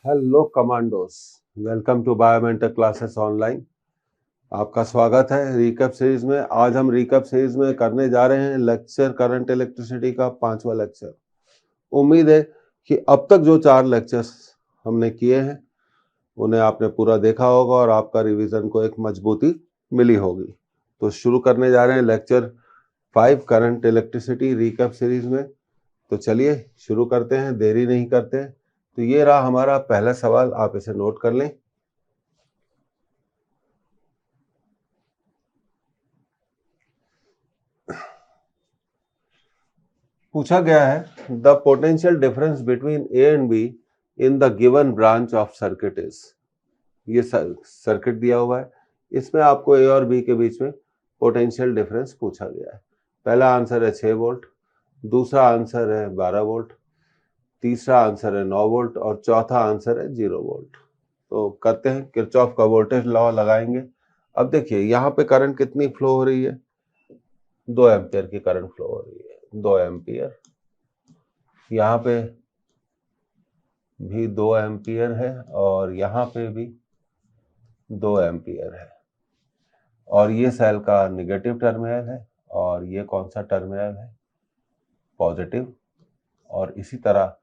Hello commandos, welcome to Biomentor classes online. आपका स्वागत है रिकैप सीरीज में। आज हम रिकैप सीरीज में करने जा रहे हैं लेक्चर करंट इलेक्ट्रिसिटी का 5वां लेक्चर। उम्मीद है कि अब तक जो 4 लेक्चर्स हमने किए हैं उन्हें आपने पूरा देखा होगा और आपका रिवीजन को एक मजबूती मिली होगी। तो शुरू करने जा रहे हैं lecture 5 current electricity recap series में। तो चलिए शुरू करते हैं, देरी नहीं करते। तो ये रहा हमारा पहला सवाल, आप इसे नोट कर लें। पूछा गया है the potential difference between A and be in the given branch of circuit is. ये सर्किट दिया हुआ है, इसमें आपको ए और बी के बीच में पोटेंशियल डिफरेंस पूछा गया है। पहला आंसर है 6 वोल्ट, दूसरा आंसर है 12 वोल्ट, तीसरा आंसर है 9 वोल्ट और चौथा आंसर है 0 वोल्ट। तो करते हैं, किरचॉफ का वोल्टेज लॉ लगाएंगे। अब देखिए यहाँ पे करंट कितनी फ्लो हो रही है, 2 एम्पियर की करंट फ्लो हो रही है, 2 एम्पियर। यहाँ पे भी 2 एम्पियर है और यहाँ पे भी 2 एम्पियर है और ये सेल का निगेटिव टर्मिनल है और ये कौन सा टर्मिनल है, पॉजिटिव। और इसी तरह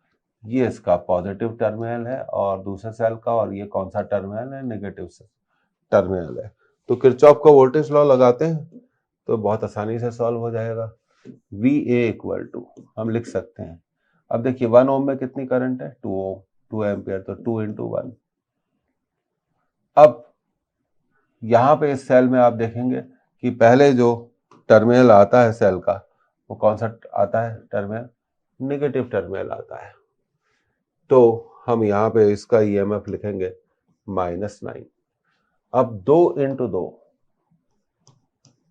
ये इसका पॉजिटिव टर्मिनल है और दूसरे सेल का, और ये कौन सा टर्मिनल है, नेगेटिव टर्मिनल है। तो किरचॉफ का वोल्टेज लॉ लगाते हैं तो बहुत आसानी से सॉल्व हो जाएगा। वी ए इक्वल टू हम लिख सकते हैं, अब देखिए 1 ओम में कितनी करंट है, 2 ओम, 2 एम्पियर, तो 2 इंटू 1। अब यहाँ पे इस सेल में आप देखेंगे कि पहले जो टर्मिनल आता है सेल का, वो कौन सा आता है टर्मिनल, नेगेटिव टर्मिनल आता है। तो हम यहाँ पे इसका ईएमएफ लिखेंगे -9। अब 2 इंटू 2,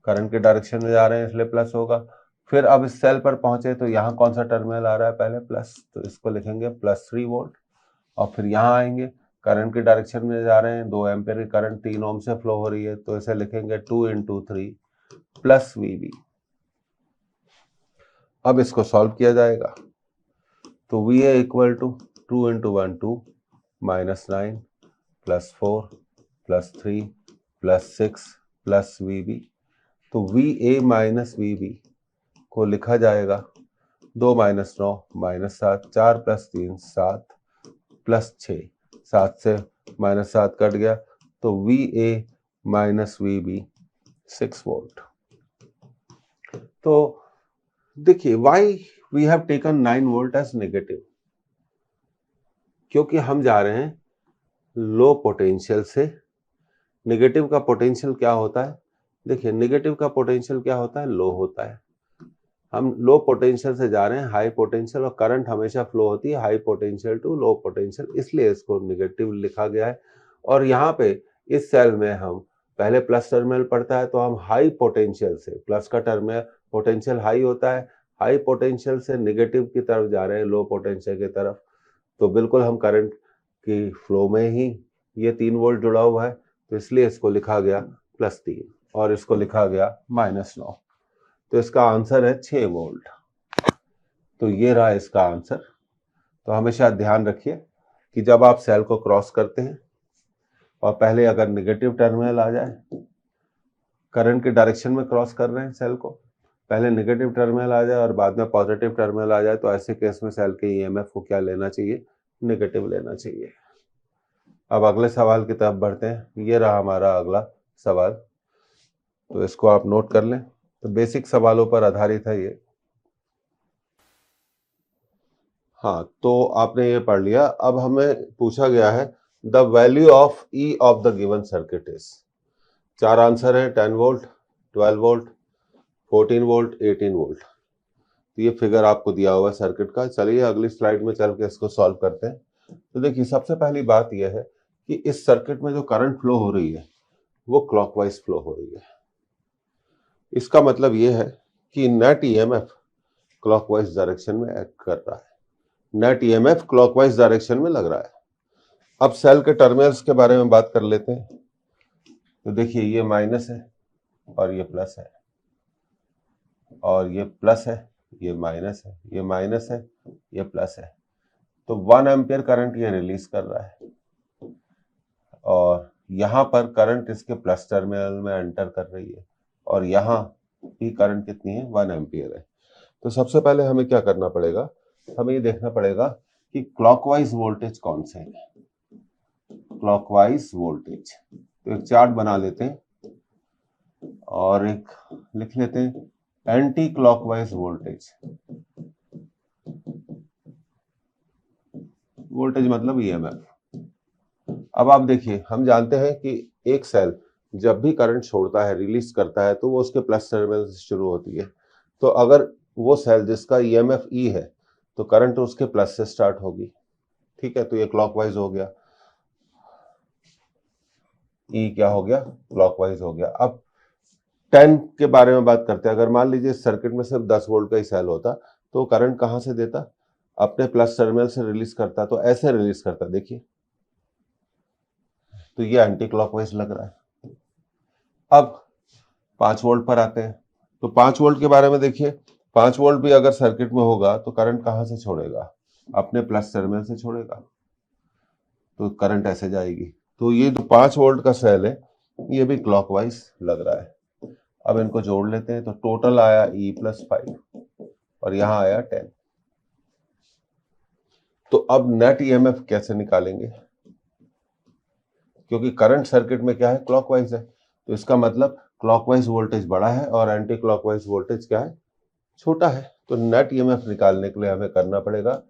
करंट के डायरेक्शन में जा रहे हैं इसलिए प्लस होगा। फिर अब इस सेल पर पहुंचे तो यहाँ कौन सा टर्मिनल आ रहा है, पहले प्लस, तो इसको लिखेंगे +3 वोल्ट। और फिर यहाँ आएंगे, करंट के डायरेक्शन में जा रहे हैं, 2 एम्पियर की करंट 3 ओम से फ्लो हो रही है, तो इसे लिखेंगे 2 इंटू 3 प्लस वीबी। अब इसको सॉल्व किया जाएगा तो V A equal to 2 into 1 2 -9 +4 +3 +6 plus V B. तो V A minus V B को लिखा जाएगा 2 - 9 -7, 4 + 3 7 +6, 7 से -7 कट गया, तो V A minus V B 6 volt. तो देखिए why we have taken 9 volt as negative, क्योंकि हम जा रहे हैं लो पोटेंशियल से। नेगेटिव का पोटेंशियल क्या होता है, देखिए नेगेटिव का पोटेंशियल क्या होता है, लो होता है। हम लो पोटेंशियल से जा रहे हैं हाई पोटेंशियल, और करंट हमेशा फ्लो होती है high potential to low potential, इसलिए इसको नेगेटिव लिखा गया है। और यहाँ पे इस सेल में हम पहले प्लस टर्मिनल पड़ता है, तो हम हाई पोटेंशियल से, प्लस का टर्मिनल पोटेंशियल हाई होता है, हाई पोटेंशियल से नेगेटिव की तरफ जा रहे हैं, लो पोटेंशियल की तरफ। तो बिल्कुल हम करंट की फ्लो में ही ये 3 वोल्ट जुड़ा हुआ है, तो इसलिए इसको लिखा गया +3 और इसको लिखा गया -9। तो इसका आंसर है 6 वोल्ट। तो ये रहा इसका आंसर। तो हमेशा ध्यान रखिए कि जब आप सेल को क्रॉस करते हैं और पहले अगर नेगेटिव टर्मिनल आ जाए, करंट के डायरेक्शन में क्रॉस कर रहे हैं सेल को, पहले नेगेटिव टर्मिनल आ जाए और बाद में पॉजिटिव टर्मिनल आ जाए, तो ऐसे केस में सेल के ईएमएफ को क्या लेना चाहिए, नेगेटिव लेना चाहिए। अब अगले सवाल की तरफ बढ़ते हैं। ये रहा हमारा अगला सवाल, तो इसको आप नोट कर लें। तो बेसिक सवालों पर आधारित है ये। हाँ, तो आपने ये पढ़ लिया। अब हमें पूछा गया है the value of E of the given circuit is. 4 answer है, 10 वोल्ट, 12 वोल्ट, 14 वोल्ट, 18 वोल्ट। तो ये फिगर आपको दिया हुआ है सर्किट का। चलिए अगली स्लाइड में चल के इसको सॉल्व करते हैं। तो देखिए सबसे पहली बात यह है कि इस सर्किट में जो करंट फ्लो हो रही है वो क्लॉकवाइज फ्लो हो रही है। इसका मतलब यह है कि नेट ईएमएफ क्लॉकवाइज डायरेक्शन में एक्ट कर रहा है, नेट ईएमएफ क्लॉकवाइज डायरेक्शन में लग रहा है। अब सेल के टर्मिनल्स के बारे में बात कर लेते हैं। तो देखिए ये माइनस है और ये प्लस है, और ये प्लस है, ये माइनस है, ये माइनस है, ये प्लस है। तो 1 एम्पियर करंट ये रिलीज कर रहा है और यहां पर करंट इसके प्लस टर्मिनल में एंटर कर रही है और यहाँ भी करंट कितनी है, 1 एम्पियर है। तो सबसे पहले हमें क्या करना पड़ेगा, हमें ये देखना पड़ेगा कि क्लॉकवाइज वोल्टेज कौन से है। क्लॉकवाइज वोल्टेज, तो एक चार्ट बना लेते हैं और एक लिख लेते हैं एंटी क्लॉकवाइज वोल्टेज। वोल्टेज मतलब ईएमएफ। अब आप देखिए, हम जानते हैं कि एक सेल जब भी करंट छोड़ता है, रिलीज करता है, तो वो उसके प्लस टर्मिनल से शुरू होती है। तो अगर वो सेल जिसका ईएमएफ ई है तो करंट उसके प्लस से स्टार्ट होगी, ठीक है। तो ये क्लॉकवाइज हो गया, ई क्या हो गया, क्लॉकवाइज हो गया। अब 10 के बारे में बात करते हैं। अगर मान लीजिए सर्किट में सिर्फ 10 वोल्ट का ही सेल होता तो करंट कहां से देता, अपने प्लस टर्मिनल से रिलीज करता, तो ऐसे रिलीज करता, देखिए। तो ये एंटी क्लॉकवाइज लग रहा है। अब 5 वोल्ट पर आते हैं। तो 5 वोल्ट के बारे में देखिए, 5 वोल्ट भी अगर सर्किट में होगा तो करंट कहां से छोड़ेगा, अपने प्लस टर्मिनल से छोड़ेगा, तो करंट ऐसे जाएगी। तो ये जो 5 वोल्ट का सेल है ये भी क्लॉकवाइज लग रहा है। अब इनको जोड़ लेते हैं, तो टोटल आया E+5 और यहां आया 10। तो अब नेट ईएमएफ कैसे निकालेंगे, क्योंकि करंट सर्किट में क्या है, क्लॉकवाइज है। तो इसका मतलब क्लॉकवाइज वोल्टेज बड़ा है और एंटी क्लॉकवाइज वोल्टेज क्या है, छोटा है। तो नेट ईएमएफ निकालने के लिए हमें करना पड़ेगा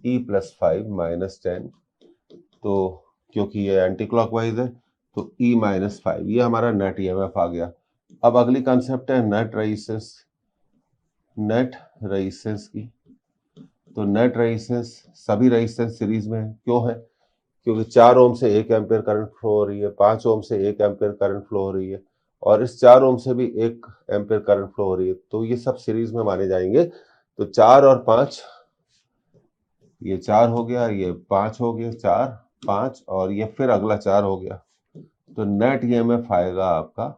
E+5 - 10। तो क्योंकि ये एंटी क्लॉकवाइज है तो E-5, ये हमारा नेट ईएमएफ आ गया। अब अगली कॉन्सेप्ट है नेट रेजिस्टेंस। नेट रेजिस्टेंस की, तो नेट रेजिस्टेंस, सभी रेजिस्टेंस सीरीज में है। क्यों है, क्योंकि 4 ओम से 1 एम्पियर करंट फ्लो हो रही है, 5 ओम से 1 एम्पियर करंट फ्लो हो रही है और इस 4 ओम से भी 1 एम्पियर करंट फ्लो हो रही है। तो ये सब सीरीज में माने जाएंगे। तो 4 और 5, ये 4 हो गया, ये 5 हो गया, 4 5 और ये फिर अगला 4 हो गया। तो नेट ईएमएफ आएगा आपका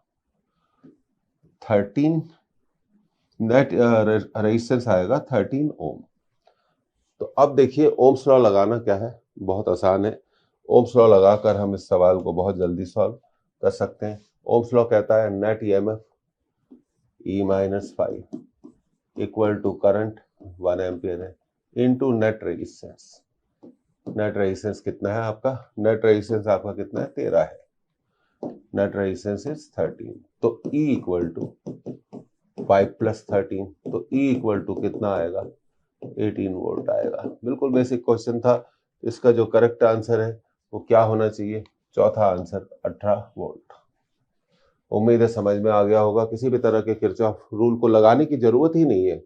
13, नेट रेजिस्टेंस आएगा 13 ओम। तो अब देखिए ओम्स लॉ लगाना क्या है, बहुत आसान है। ओम्स लॉ लगाकर हम इस सवाल को बहुत जल्दी सॉल्व कर सकते हैं। ओम्स लॉ कहता है net EMF E-5 equal to current 1 ampere है into net resistance. Net resistance कितना है आपका, नेट रेजिस्टेंस आपका कितना है, 13 है। Net resistance is 13। तो E इक्वल टू 5 + 13, तो E इक्वल टू कितना आएगा, 18 वोल्ट आएगा। बिल्कुल बेसिक क्वेश्चन था। इसका जो करेक्ट आंसर है वो क्या होना चाहिए, चौथा आंसर 18 वोल्ट। उम्मीद है समझ में आ गया होगा। किसी भी तरह के किरचॉफ रूल को लगाने की जरूरत ही नहीं है।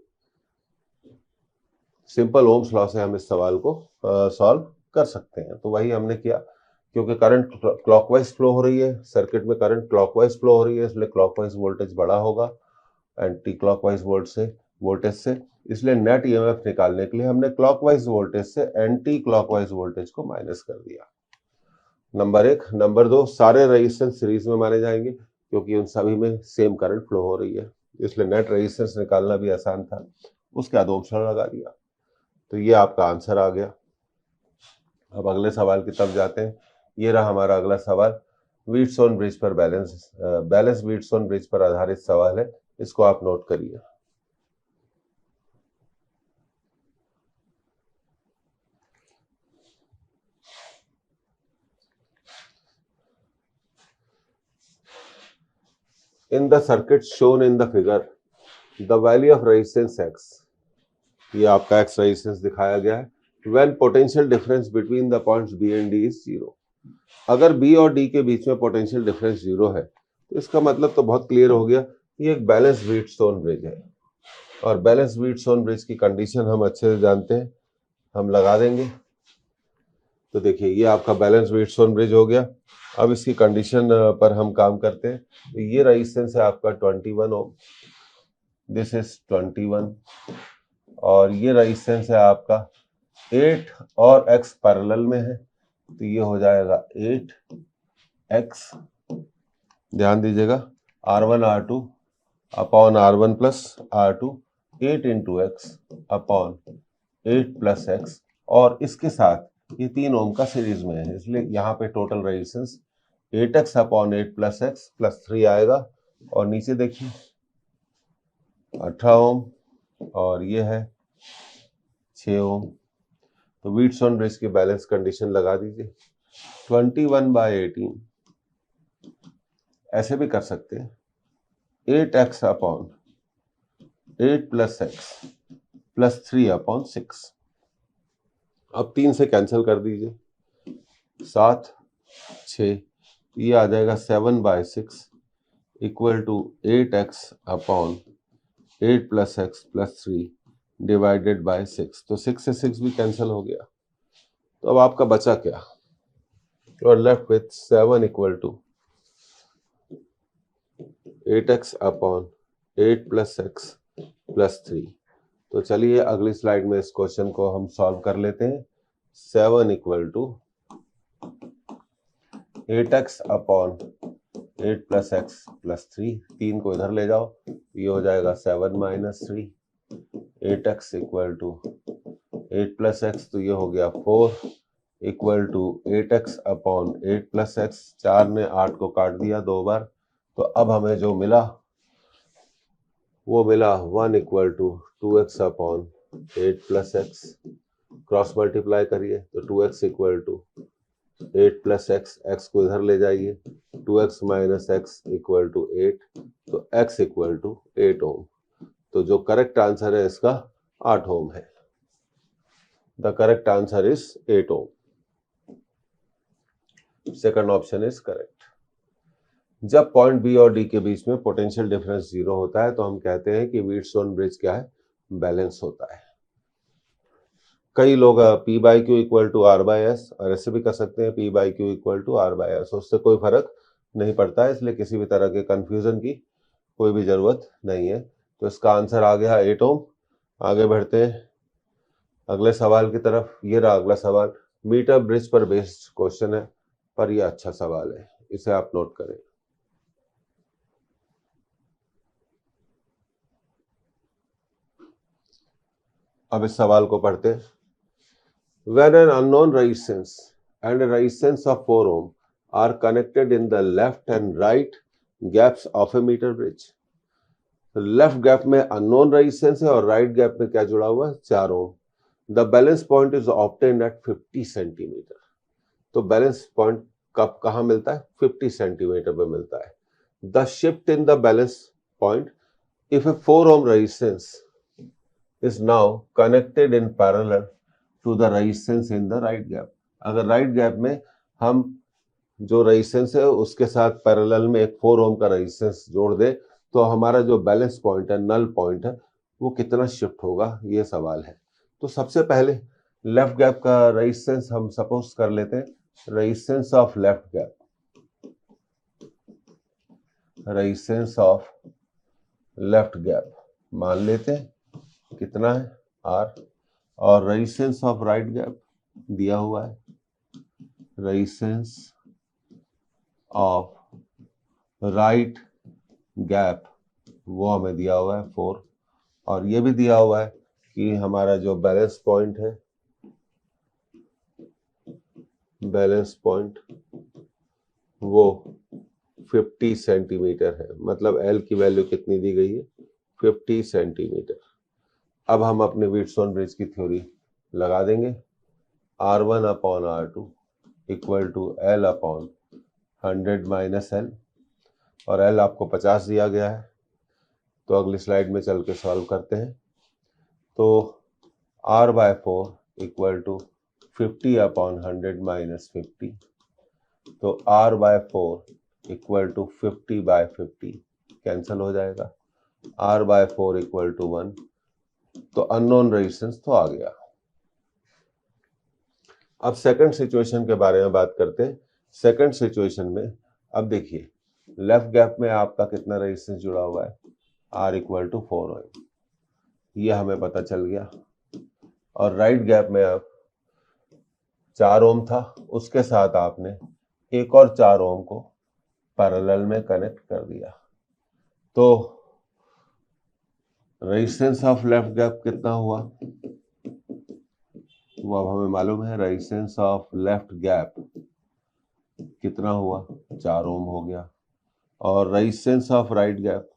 सिंपल ओम्स लॉ से हम इस सवाल को सॉल्व कर सकते हैं। तो वही हमने किया, क्योंकि करंट क्लॉकवाइज फ्लो हो रही है, सर्किट में करंट क्लॉकवाइज फ्लो हो रही है, इसलिए क्लॉकवाइज वोल्टेज बड़ा होगा एंटी क्लॉकवाइज वोल्टेज से। इसलिए नेट ईएमएफ निकालने के लिए हमने क्लॉकवाइज वोल्टेज से एंटी क्लॉकवाइज वोल्टेज को माइनस कर दिया। नंबर 1। नंबर 2, सारे रेजिस्टेंस सीरीज में माने जाएंगे क्योंकि उन सभी में सेम करंट फ्लो हो रही है, इसलिए नेट रेजिस्टेंस निकालना भी आसान था। उसके बाद ओम्स लॉ लगा दिया। तो ये आपका आंसर आ गया। अब अगले सवाल की तरफ जाते हैं। ये रहा हमारा अगला सवाल। व्हीटस्टोन ब्रिज पर बैलेंस व्हीटस्टोन ब्रिज पर आधारित सवाल है। इसको आप नोट करिए। In the circuit shown in the figure, the value of resistance X, ये आपका X रेजिस्टेंस दिखाया गया है, when potential difference between the points B and D is 0। अगर B और D के बीच में पोटेंशियल डिफरेंस 0 है तो इसका मतलब तो बहुत क्लियर हो गया, ये एक बैलेंस व्हीटस्टोन ब्रिज है। और बैलेंस व्हीटस्टोन ब्रिज की कंडीशन हम अच्छे से जानते हैं, हम लगा देंगे। तो देखिए ये आपका बैलेंस व्हीटस्टोन ब्रिज हो गया। अब इसकी कंडीशन पर हम काम करते हैं। तो ये रेजिस्टेंस है आपका 21 ओम, दिस इज 21, और ये रेजिस्टेंस है आपका 8 और x पैरेलल में है, तो ये हो जाएगा 8x, ध्यान दीजिएगा, R1 R2 upon R1 + R2, 8 × x upon 8 + x और इसके साथ ये 3 ओम का सीरीज में है, इसलिए यहाँ पे total resistance 8x upon 8 plus x plus 3 आएगा। और नीचे देखिए 18 ओम और ये है 6 ओम। तो व्हीटस्टोन ब्रिज की बैलेंस कंडीशन लगा दीजिए 21/18। ऐसे भी कर सकते हैं 8x upon 8 plus x plus 3 upon 6। अब 3 से कैंसिल कर दीजिए 7 6, ये आ जाएगा 7/6 equal to 8x upon 8 plus x plus 3 divided by 6। तो 6 से 6 भी कैंसिल हो गया। तो अब आपका बचा क्या, you are left with 7 equal to 8x upon 8 plus x plus 3। तो चलिए अगली स्लाइड में इस क्वेश्चन को हम सॉल्व कर लेते हैं। 7 equal to 8x upon 8 plus x plus 3, 3 को इधर ले जाओ, ये हो जाएगा 7 minus 3। 8x equal to 8 plus x, तो ये हो गया 4 equal to 8x upon 8 plus x. 4 ने 8 को काट दिया 2 बार। तो अब हमें जो मिला वो मिला 1 equal to 2x upon 8 plus x. Cross multiply करिए तो 2x equal to 8 plus x, x को इधर ले जाइए, 2x minus x equal to 8, तो x इक्वल टू 8 ओम। तो जो करेक्ट आंसर है इसका 8 ओम है। The correct answer is 8 ohm. Second option is correct. जब पॉइंट बी और डी के बीच में पोटेंशियल डिफरेंस 0 होता है तो हम कहते हैं कि व्हीटस्टोन ब्रिज क्या है, बैलेंस होता है। कई लोग P by Q equal to R by S, और ऐसे भी कर सकते हैं P by Q equal to R by S, उससे कोई फर्क नहीं पड़ता है, इसलिए किसी भी तरह के कंफ्यूजन की कोई भी जरूरत नहीं है। तो इसका आंसर आ गया 8 ओम। आगे बढ़ते हैं अगले सवाल की तरफ। ये रहा अगला सवाल, मीटर ब्रिज पर बेस्ड क्वेश्चन है, पर यह अच्छा सवाल है, इसे आप नोट करें। अब इस सवाल को पढ़ते हैं। When an unknown resistance and a resistance of 4 ohm are connected in the left and right gaps of a meter bridge, left gap में अननोन रेजिस्टेंस है और राइट गैप में क्या जुड़ा हुआ है, 4 ohm. The balance point is obtained at 50 centimetre. तो balance point कब कहाँ मिलता है, 50 सेंटीमीटर पे मिलता है। The shift in the balance point if a 4 ohm resistance is now connected in parallel to the resistance in the right gap। अगर right gap में हम जो रेजिस्टेंस है उसके साथ पैरेलल में एक 4 ओम का रेजिस्टेंस जोड़ दे तो हमारा जो बैलेंस पॉइंट है, नल पॉइंट है, वो कितना शिफ्ट होगा, ये सवाल है। तो सबसे पहले लेफ्ट गैप का रेजिस्टेंस हम सपोज कर लेते हैं, resistance of left gap, resistance of left gap मान लेते हैं कितना है, R। और रेजिस्टेंस ऑफ राइट गैप दिया हुआ है, रेजिस्टेंस ऑफ राइट गैप वो हमें दिया हुआ है 4। और ये भी दिया हुआ है कि हमारा जो बैलेंस पॉइंट है, बैलेंस पॉइंट वो 50 सेंटीमीटर है। मतलब L की वैल्यू कितनी दी गई है, 50 सेंटीमीटर। अब हम अपने व्हीटस्टोन ब्रिज की थ्योरी लगा देंगे। R1 upon R2 equal to L upon 100 minus L, और L आपको 50 दिया गया है। तो अगली स्लाइड में चल के सॉल्व करते हैं। तो R/4 equal to 50 upon 100 minus 50, तो R/4 इक्वल टू 50/50 कैंसिल हो जाएगा। R/4 इक्वल टू 1, तो अननोन रेजिस्टेंस तो आ गया। अब सेकंड सिचुएशन के बारे में बात करते हैं। सेकंड सिचुएशन में अब देखिए, लेफ्ट गैप में आपका कितना रेजिस्टेंस जुड़ा हुआ है, R इक्वल टू 4 ओम, ये हमें पता चल गया। और राइट गैप में अब 4 ओम था, उसके साथ आपने एक और 4 ओम को पैरेलल में कनेक्ट कर दिया। तो रेजिस्टेंस ऑफ लेफ्ट गैप कितना हुआ, वो अब हमें मालूम है रेजिस्टेंस ऑफ लेफ्ट गैप कितना हुआ, 4 ओम हो गया, और रेजिस्टेंस ऑफ राइट गैप,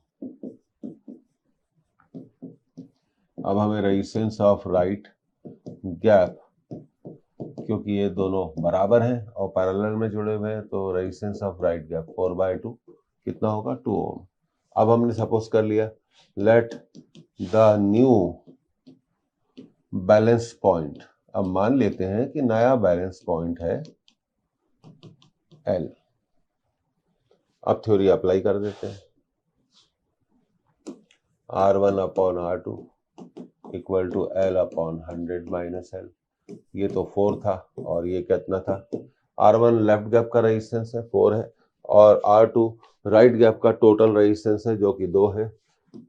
अब हमें रेजिस्टेंस ऑफ राइट गैप, क्योंकि ये दोनों बराबर हैं और पैरेलल में जुड़े हुए हैं, तो रेजिस्टेंस ऑफ राइट गैप 4/2 कितना होगा, 2 ओम। अब हमने सपोज कर लिया let the new balance point, अब मान लेते हैं कि नया बैलेंस पॉइंट है L। अब थ्योरी अप्लाई कर देते हैं, R1/R2 equal to L/100 - L। ये तो 4 था और ये कितना था, R1 लेफ्ट गैप का रेजिस्टेंस है 4 है, और R2 राइट गैप का टोटल रेजिस्टेंस है जो कि 2 है,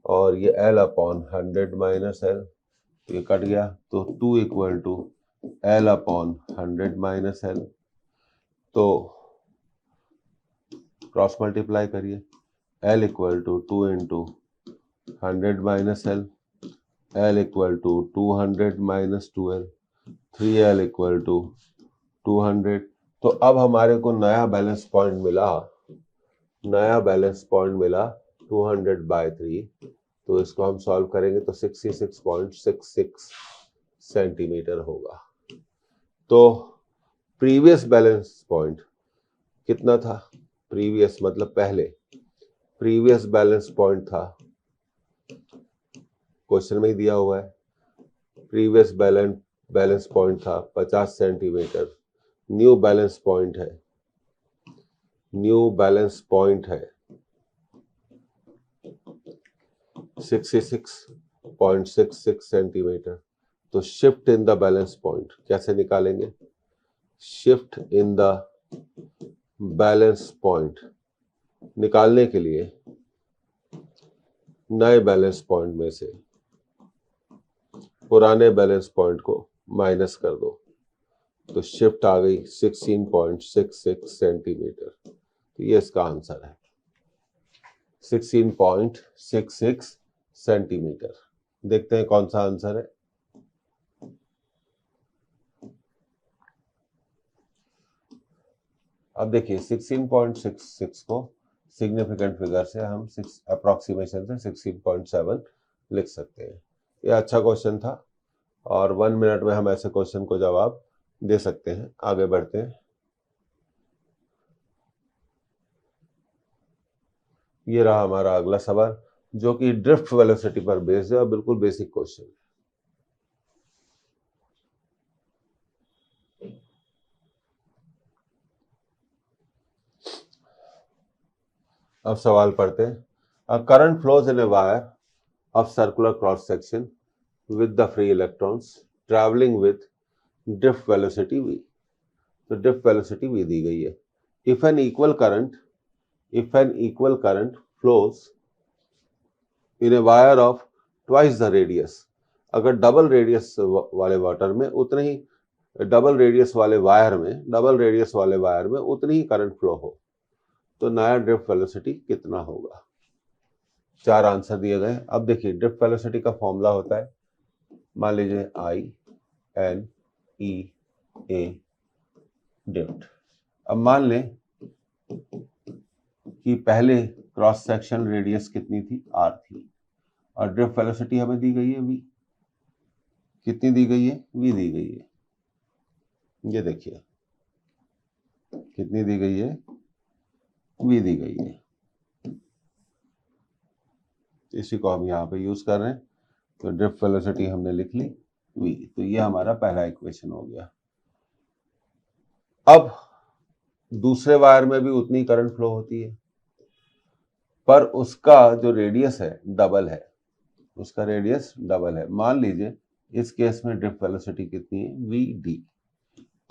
और ये L/100 - L, ये कट गया तो 2 इक्वल टू L/100 - L। तो क्रॉस मल्टीप्लाई करिए, L equal to 2 into 100 - L, L equal to 200 - 2L, 3L equal to 200। तो अब हमारे को नया बैलेंस पॉइंट मिला, नया बैलेंस पॉइंट मिला 200/3। तो इसको हम सॉल्व करेंगे तो 66.66 सेंटीमीटर होगा। तो प्रीवियस बैलेंस पॉइंट कितना था, प्रीवियस मतलब पहले, प्रीवियस बैलेंस पॉइंट था, क्वेश्चन में ही दिया हुआ है, प्रीवियस बैलेंस पॉइंट था 50 सेंटीमीटर। न्यू बैलेंस पॉइंट है, न्यू बैलेंस पॉइंट है 66.66 सेंटीमीटर। तो shift in the balance point कैसे निकालेंगे, shift in the balance point निकालने के लिए नए बैलेंस पॉइंट में से पुराने बैलेंस पॉइंट को माइनस कर दो, तो शिफ्ट आ गई 16.66 सेंटीमीटर। तो ये इसका आंसर है 16.66 सेंटीमीटर। देखते हैं कौन सा आंसर है। अब देखिए 16.66 को सिग्निफिकेंट फिगर से हम अप्रोक्सीमेशन से 16.7 लिख सकते हैं। यह अच्छा क्वेश्चन था और 1 मिनट में हम ऐसे क्वेश्चन को जवाब दे सकते हैं। आगे बढ़ते हैं। ये रहा हमारा अगला सवाल जो कि ड्रिफ्ट वेलोसिटी पर बेस्ड है और बिल्कुल बेसिक क्वेश्चन है। अब सवाल पढ़ते हैं। A current flows in a wire of circular cross section with the free electrons travelling with drift velocity v। तो ड्रिफ्ट वेलोसिटी v दी गई है। If an equal current flows in a wire of twice the radius, अगर double radius वाले water में उतने ही double radius वाले वायर में उतनी ही करंट फ्लो हो, तो नया ड्रिफ्ट वेलोसिटी कितना होगा। 4 आंसर दिए गए। अब देखिए ड्रिफ्ट वेलोसिटी का फॉर्मूला होता है, मान लीजिए I-N-E-A ड्रिफ्ट। अब मान लें कि पहले क्रॉस सेक्शन रेडियस कितनी थी, r थी, और ड्रिफ्ट वेलोसिटी हमें दी गई है v। कितनी दी गई है, v दी गई है। ये देखिए कितनी दी गई है, v दी गई है। इसी को हम यहाँ पे यूज कर रहे हैं। तो ड्रिफ्ट वेलोसिटी हमने लिख ली v। तो ये हमारा पहला इक्वेशन हो गया। अब दूसरे वायर में भी उतनी करंट फ्लो होती है, पर उसका जो रेडियस है डबल है, उसका रेडियस डबल है। मान लीजिए इस केस में ड्रिफ्ट वेलोसिटी कितनी है, vd।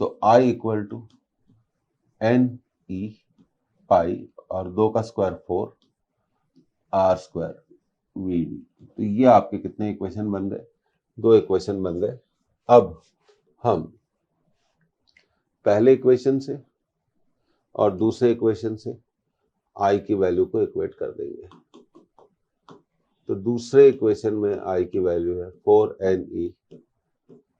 तो I इक्वल टू NE पाई और 2 का स्क्वायर 4 r स्क्वायर vd। तो ये आपके कितने इक्वेशन बन गए, 2 इक्वेशन बन गए। अब हम पहले इक्वेशन से और दूसरे इक्वेशन से I की वैल्यू को इक्वेट कर देंगे। तो दूसरे इक्वेशन में I की वैल्यू है 4NE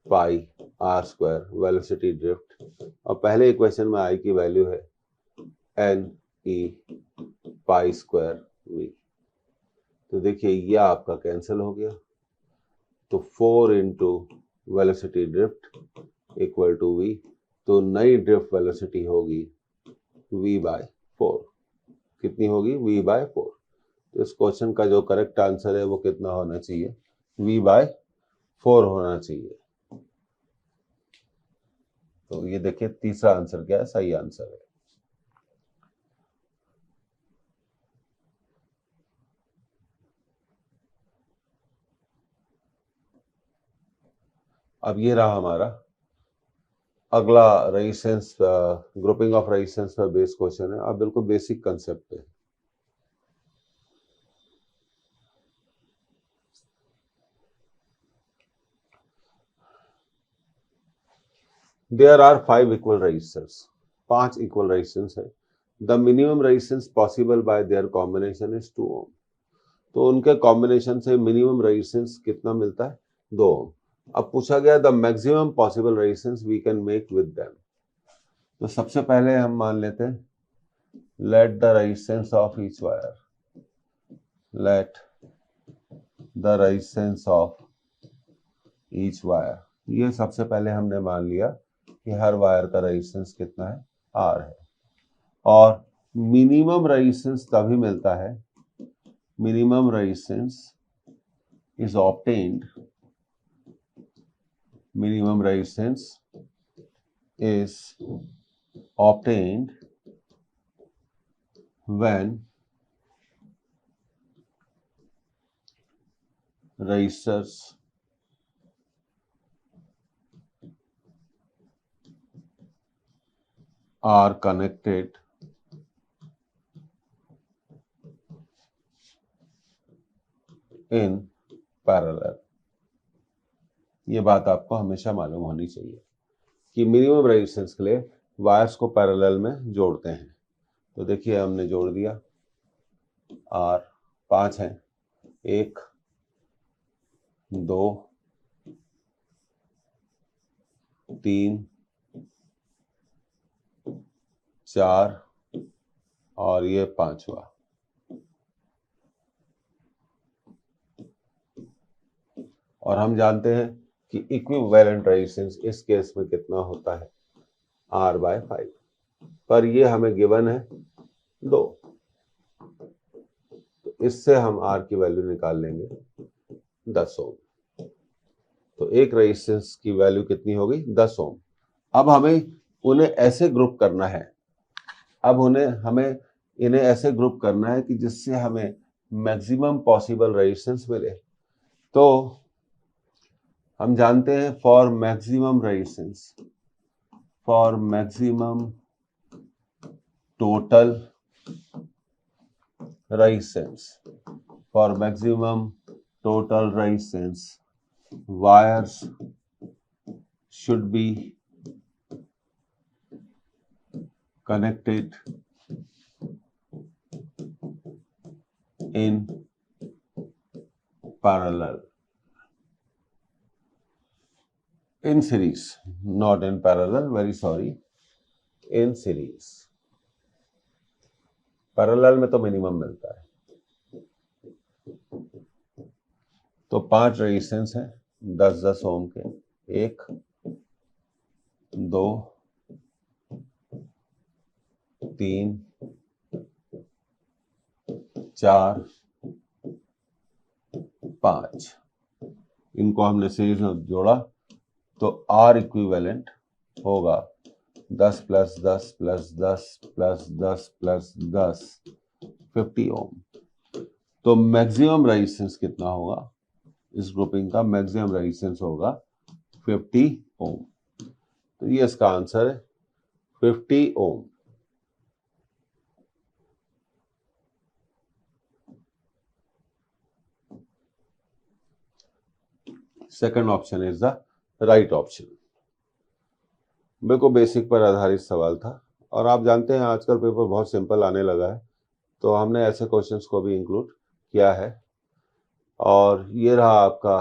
pi R square velocity drift, और पहले इक्वेशन में आई की वैल्यू है N E pi square V. तो देखिए ये आपका कैंसिल हो गया, तो 4 into velocity drift equal to V, तो नई ड्रिफ्ट वेलोसिटी होगी v बाय 4। कितनी होगी? v by 4। तो इस क्वेश्चन का जो करेक्ट आंसर है वो कितना होना चाहिए? v बाय 4 होना चाहिए। तो ये देखिए तीसरा आंसर क्या है? सही आंसर है। अब ये रहा हमारा अगला रेजिस्टेंस, ग्रुपिंग ऑफ रेजिस्टेंस पर बेस क्वेश्चन है। अब बिल्कुल बेसिक कंसेप्ट है। There are 5 equal resistors, 5 equal resistance है। The minimum resistance possible by their combination is 2 ohm। तो उनके कॉम्बिनेशन से मिनिमम रेजिस्टेंस कितना मिलता है? 2 ओम। अब पूछा गया the maximum possible resistance we can make with them. तो सबसे पहले हम मान लेते हैं let the resistance of each wire, let the resistance of each wire. ये सबसे पहले हमने मान लिया कि हर वायर का रेजिस्टेंस कितना है? आर है। और मिनिमम रेजिस्टेंस तभी मिलता है, minimum resistance is obtained, minimum resistance is obtained when resistors are connected in parallel. ये बात आपको हमेशा मालूम होनी चाहिए कि मिनिमम रेजिस्टेंस के लिए वायर्स को पैरेलल में जोड़ते हैं। तो देखिए हमने जोड़ दिया, आर 5 हैं, 1 2 3 4 और ये 5वां। और हम जानते हैं कि इक्विवेलेंट रेजिस्टेंस इस केस में कितना होता है? R by 5। पर ये हमें गिवन है 2, तो इससे हम R की वैल्यू निकाल लेंगे 10 ओम। तो एक रेजिस्टेंस की वैल्यू कितनी होगी? 10 ओम। अब हमें उन्हें ऐसे ग्रुप करना है, अब हमें इन्हें ऐसे ग्रुप करना है कि जिससे हमें मैक्सिमम पॉसिबल रेजिस्टेंस मिले। तो हम जानते हैं for maximum resistance, for maximum total resistance, for maximum total resistance wires should be connected in parallel, in series, not in parallel, very sorry, in series। Parallel में तो मिनिमम मिलता है। तो 5 रेजिस्टेंस हैं 10-10 ओम के, 1 2 3 4 5। इनको हमने सीरीज में जोड़ा तो R इक्विवेलेंट होगा 10 प्लस 10 प्लस 10 प्लस 10 प्लस 10 50 ओम। तो मैक्सिमम रेजिस्टेंस कितना होगा? इस ग्रुपिंग का मैक्सिमम रेजिस्टेंस होगा 50 ओम। तो ये इसका आंसर है 50 ohm. Second option is the right option. बिल्कुल बेसिक पर आधारित सवाल था, और आप जानते हैं आजकल पेपर बहुत सिंपल आने लगा है, तो हमने ऐसे क्वेश्चंस को भी इंक्लूड किया है। और ये रहा आपका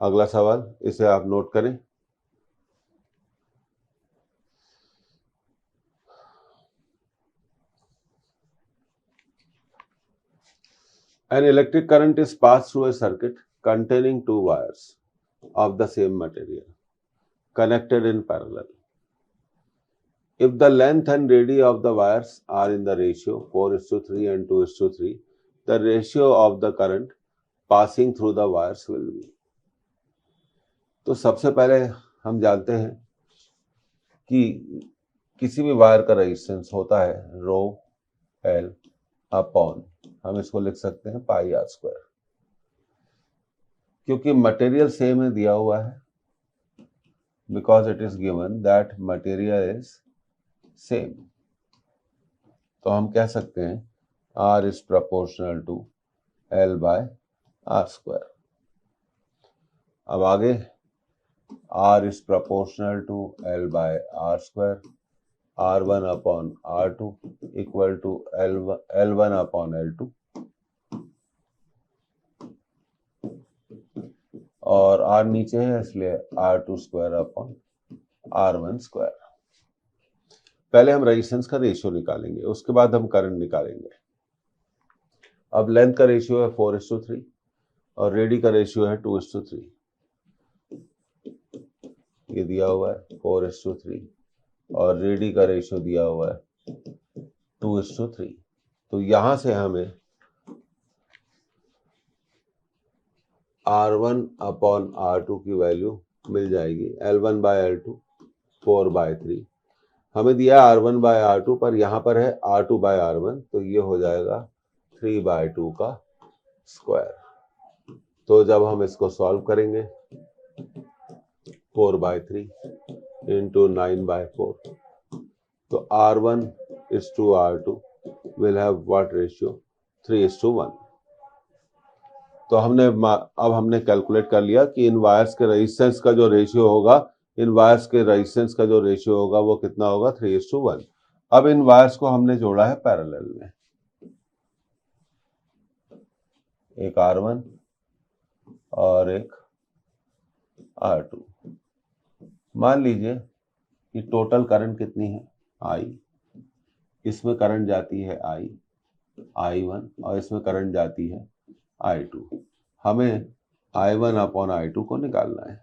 अगला सवाल, इसे आप नोट करें। An electric current is passed through a circuit containing two wires of the same material connected in parallel. If the length and radii of the wires are in the ratio 4:3 and 2:3, the ratio of the current passing through the wires will be. तो सबसे पहले हम जानते हैं कि किसी भी wire का रेजिस्टेंस होता है रो एल अपॉन, हम इसको लिख सकते हैं पाई आर स्क्वायर, क्योंकि मटेरियल सेम है दिया हुआ है, because it is given that material is same, तो हम कह सकते हैं R is proportional to L by R square. अब आगे R is proportional to L by R square, R1 upon R2 equal to L1 upon L2, और R नीचे है इसलिए R2 square upon R1 square. पहले हम रेजिस्टेंस का ratio निकालेंगे, उसके बाद हम करंट निकालेंगे। अब लेंथ का रेशियो है 4:3 और रेडी का रेशियो है 2:3, ये दिया हुआ है 4:3 और रेडी का रेशियो दिया हुआ है 2:3। तो यहां से हमें R1 अपॉन R2 की वैल्यू मिल जाएगी L1 बाय L2 4/3। हमें दिया R1 बाय R2 पर यहाँ पर है R2 बाय R1, तो ये हो जाएगा 3/2 का स्क्वायर। तो जब हम इसको सॉल्व करेंगे 4/3 into 9/4, तो R1 is to R2 will have what ratio? 3:1। तो अब हमने कैलकुलेट कर लिया कि इन वायर्स के रेजिस्टेंस का जो रेशियो होगा, वो कितना होगा? 3:1। अब इन वायर्स को हमने जोड़ा है पैरेलल में, एक R1 और एक R2। मान लीजिए कि टोटल करंट कितनी है? I, इसमें करंट जाती है I1 और इसमें करंट जाती है I2। हमें I1 अपॉन I2 को निकालना है,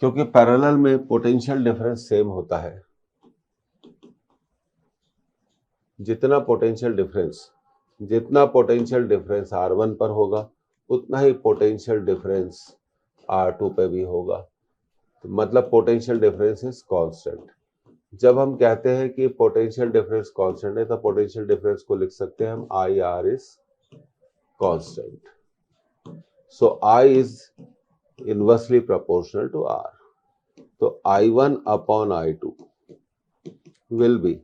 क्योंकि पैरेलल में पोटेंशियल डिफरेंस सेम होता है। जितना पोटेंशियल डिफरेंस R1 पर होगा उतना ही पोटेंशियल डिफरेंस R2 पे भी होगा, तो मतलब पोटेंशियल डिफरेंस इज कांस्टेंट। जब हम कहते हैं कि पोटेंशियल डिफरेंस कांस्टेंट है, तो पोटेंशियल डिफरेंस को लिख सकते हैं हम IR is constant, so I is inversely proportional to R। तो I1 upon I2 will be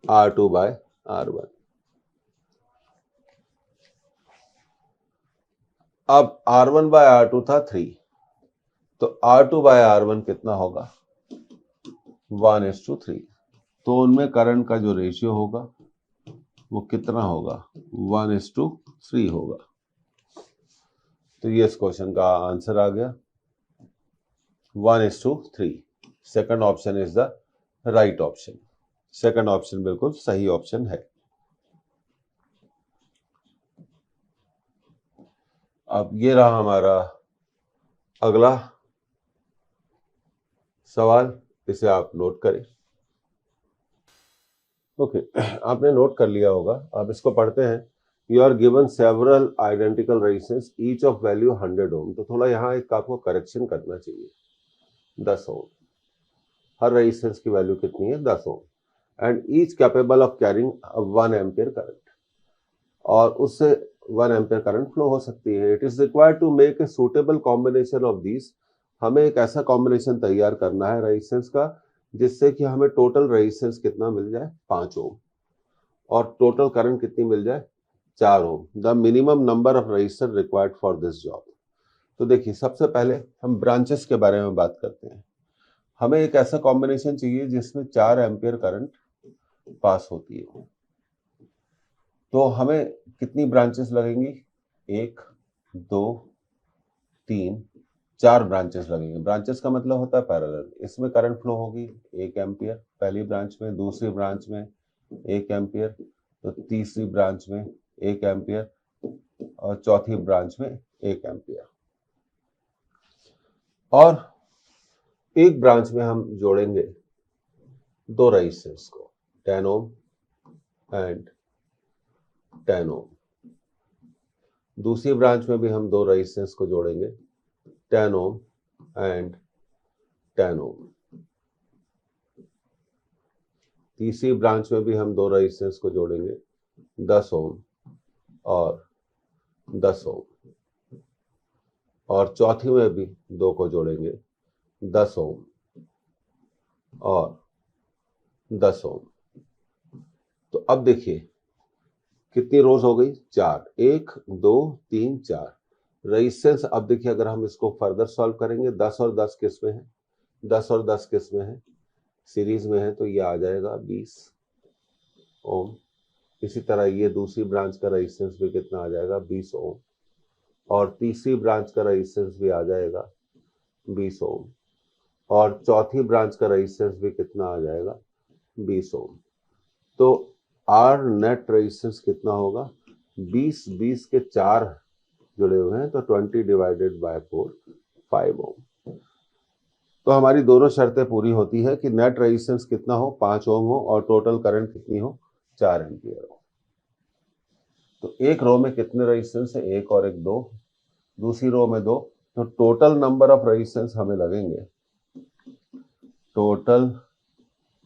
R2 bye R1। अब R1 बाय R2 था 3, तो R2 बाय R1 कितना होगा? 1:3। तो उनमें करंट का जो रेशियो होगा वो कितना होगा? 1:3 होगा। तो ये इस क्वेश्चन का आंसर आ गया 1:3। Second option is the right option. Second option बिल्कुल सही ऑप्शन है। अब ये रहा हमारा अगला सवाल, इसे आप नोट करें। ओके, आपने नोट कर लिया होगा। अब इसको पढ़ते हैं। You are given several identical resistance each of value 100 ohm. तो थोड़ा यहाँ एक आपको करेक्शन करना चाहिए, 10 ओम। हर रेजिस्टेंस की वैल्यू कितनी है? 10 ohm. And each capable of carrying 1 ampere current, और उससे 1 एम्पियर करंट फ्लो हो सकती है। It is required to make a suitable combination of these. हमें एक ऐसा कॉम्बिनेशन तैयार करना है रेजिस्टेंस का जिससे कि हमें टोटल रेजिस्टेंस कितना मिल जाए? 5 ओम, और टोटल करंट कितनी मिल जाए? 4 ohm. The minimum number of resistor required for this job. तो देखिए, सबसे पहले हम ब्रांचेस के बारे में बात करते हैं। हमें एक ऐसा कॉम्बिनेशन चाहिए जिसमें 4 एम्पियर करंट पास होती है। तो हमें कितनी ब्रांचेस लगेंगी? 1, 2, 3, 4 ब्रांचेस लगेंगे। ब्रांचेस का मतलब होता है पैरेलल। इसमें करंट फ्लो होगी 1 एम्पियर पहली ब्रांच में, दूसरी ब्रांच में 1 एम्पियर, तो तीसरी ब्रांच में 1 एम्पियर और चौथी ब्रांच में 1 एम्पियर। और एक ब्रांच में हम जोड़ेंगे 2 रेजिस्टेंस को, 10 ओम एंड 10 ओम। दूसरी ब्रांच में भी हम 2 रेजिस्टेंस को जोड़ेंगे, 10 ओम एंड 10 ओम। तीसरी ब्रांच में भी हम 2 रेजिस्टेंस को जोड़ेंगे, 10 ओम और 10 ओम। और चौथी में भी 2 को जोड़ेंगे, 10 ओम और 10 ओम। तो अब देखिए कितनी रोज हो गई, 4, 1 2 3 4 रेजिस्टेंस। अब देखिए अगर हम इसको फर्दर सॉल्व करेंगे, 10 और 10 किस में है, 10 और 10 किस में है, सीरीज में है, तो ये आ जाएगा 20 ओम। इसी तरह ये दूसरी ब्रांच का रेजिस्टेंस भी कितना आ जाएगा, 20 ओम। और तीसरी ब्रांच का रेजिस्टेंस भी आ जाएगा 20 ओम। और चौथी ब्रांच का रेजिस्टेंस भी कितना आ जाएगा, 20 ओम। तो आर नेट रेजिस्टेंस कितना होगा, 20, 20 के 4 जुड़े हुए हैं, तो 20 डिवाइडेड बाय 4, 5 ओम। तो हमारी दोनों शर्तें पूरी होती है कि नेट रेजिस्टेंस कितना हो, 5 ओम हो, और टोटल करंट कितनी हो, 4 एम्पियर हो। तो एक रो में कितने रेजिस्टेंस है, 1 और 1 2, दूसरी रो में 2, तो टोटल नंबर ऑफ रेजिस्टेंस हमें लगेंगे, total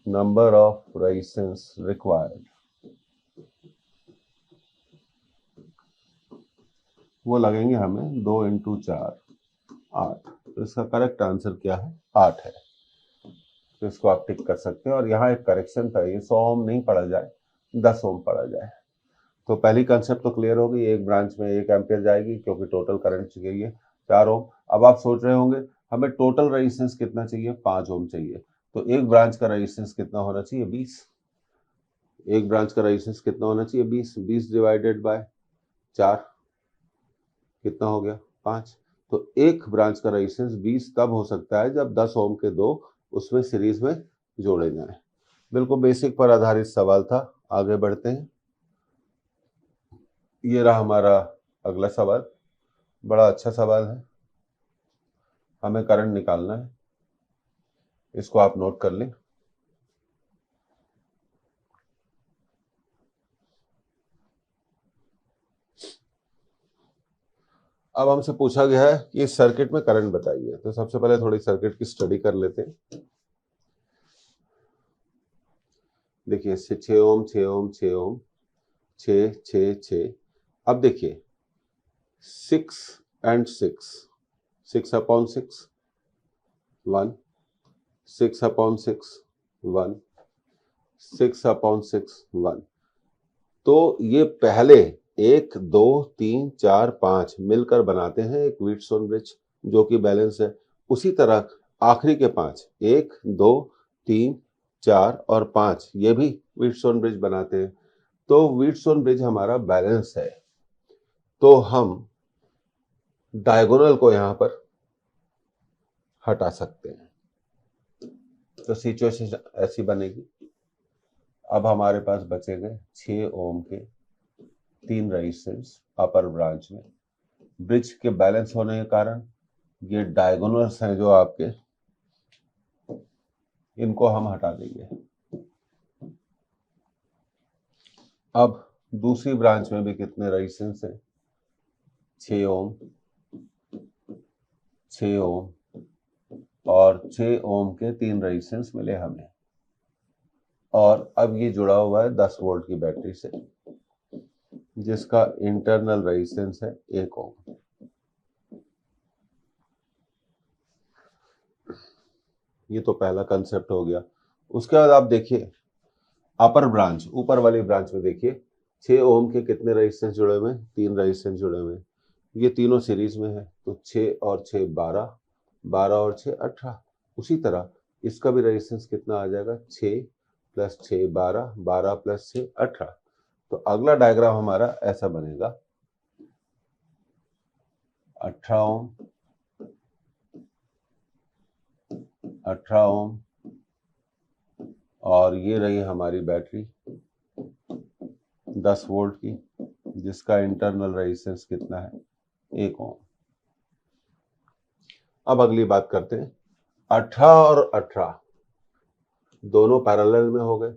number of resistance required, वो लगेंगे हमें 2 इंटू 4, 8। तो इसका करेक्ट आंसर क्या है, 8 है। तो इसको आप टिक कर सकते हैं। और यहाँ एक करेक्शन था, ये 100 ओम नहीं पढ़ा जाए, 10 ओम पढ़ा जाए। तो पहली कंसेप्ट तो क्लियर होगी, एक ब्रांच में 1 एम्पियर जाएगी क्योंकि टोटल करंट चाहिए 4 ओम। अब आप सोच रहे होंगे हमें टोटल रेजिस्टेंस कितना चाहिए, 5 ओम चाहिए। तो एक ब्रांच का रेजिस्टेंस कितना होना चाहिए, 20। एक ब्रांच का रेजिस्टेंस कितना होना चाहिए, 20। 20 डिवाइडेड बाय 4 कितना हो गया, 5। तो एक ब्रांच का रेजिस्टेंस 20 तब हो सकता है जब 10 ओम के 2 उसमें सीरीज में जोड़े जाएं। बिल्कुल बेसिक पर आधारित सवाल था। आगे बढ़ते हैं। ये रहा हमारा अगला सवाल, बड़ा अच्छा सवाल है। हमें करंट निकालना है, इसको आप नोट कर लें। अब हमसे पूछा गया है कि इस सर्किट में करंट बताइए। तो सबसे पहले थोड़ी सर्किट की स्टडी कर लेते हैं। देखिए 6 ओम 6 ओम 6 ओम 6 6 6। अब देखिए 6 एंड 6, 6 अपॉन 6 1, 6 अपॉन 6 1, 6 अपॉन 6 1। तो ये पहले 1 2 3 4 5 मिलकर बनाते हैं एक व्हीटस्टोन ब्रिज जो कि बैलेंस है। उसी तरह आखिरी के 5, 1 2 3 4 और 5 ये भी व्हीटस्टोन ब्रिज बनाते हैं। तो व्हीटस्टोन ब्रिज हमारा बैलेंस है। तो हम डायगोनल को यहां पर हटा सकते हैं। तो सिचुएशन ऐसी बनेगी। अब हमारे पास बचेंगे 6 ओम के 3 रेजिस्टेंस अपर ब्रांच में। ब्रिज के बैलेंस होने के कारण ये डायगोनल्स हैं जो आपके, इनको हम हटा देंगे। अब दूसरी ब्रांच में भी कितने रेजिस्टेंस हैं, 6 ओम 6 ओम और 6 ओम के 3 रेजिस्टेंस मिले हमें। और अब ये जुड़ा हुआ है 10 वोल्ट की बैटरी से जिसका इंटरनल रेजिस्टेंस है 1 ओम। ये तो पहला कंसेप्ट हो गया। उसके बाद आप देखिए अपर ब्रांच, ऊपर वाली ब्रांच में देखिए 6 ओम के कितने रेजिस्टेंस जुड़े हुए हैं, 3 रेजिस्टेंस जुड़े हुए हैं। ये तीनों सीरीज में है, तो 6 और 6 12, 12 और 6 18। उसी तरह इसका भी रेजिस्टेंस कितना आ जाएगा, 6 प्लस 6 12, 12 प्लस 6 18। तो अगला डायग्राम हमारा ऐसा बनेगा, 18 ओम 18 ओम और ये रही हमारी बैटरी 10 वोल्ट की, जिसका इंटरनल रेजिस्टेंस कितना है, 1 ओम। अब अगली बात करते हैं, 18 और 18 दोनों पैरेलल में हो गए,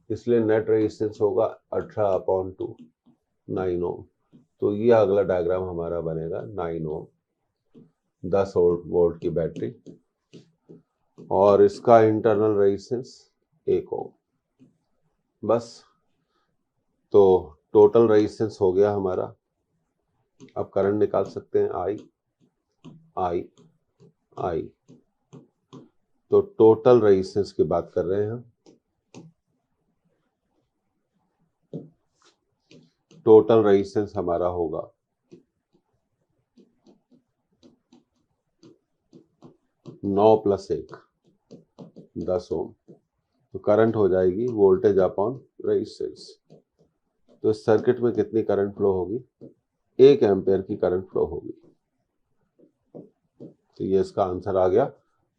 इसलिए नेट रेजिस्टेंस होगा 18/2, 9 ओम। तो ये अगला डायग्राम हमारा बनेगा 9 ओम, 10 वोल्ट की बैटरी, और इसका इंटरनल रेजिस्टेंस 1 ओम। बस, तो टोटल रेजिस्टेंस हो गया हमारा। अब करंट निकाल सकते हैं, आई। तो टोटल रेजिस्टेंस की बात कर रहे हैं हम। टोटल रेजिस्टेंस हमारा होगा 9 + 1, 10 ओम। तो करंट हो जाएगी वोल्टेज अपॉन रेजिस्टेंस। तो इस सर्किट में कितनी करंट फ्लो होगी, 1 एम्पेयर की करंट फ्लो होगी। तो ये इसका आंसर आ गया,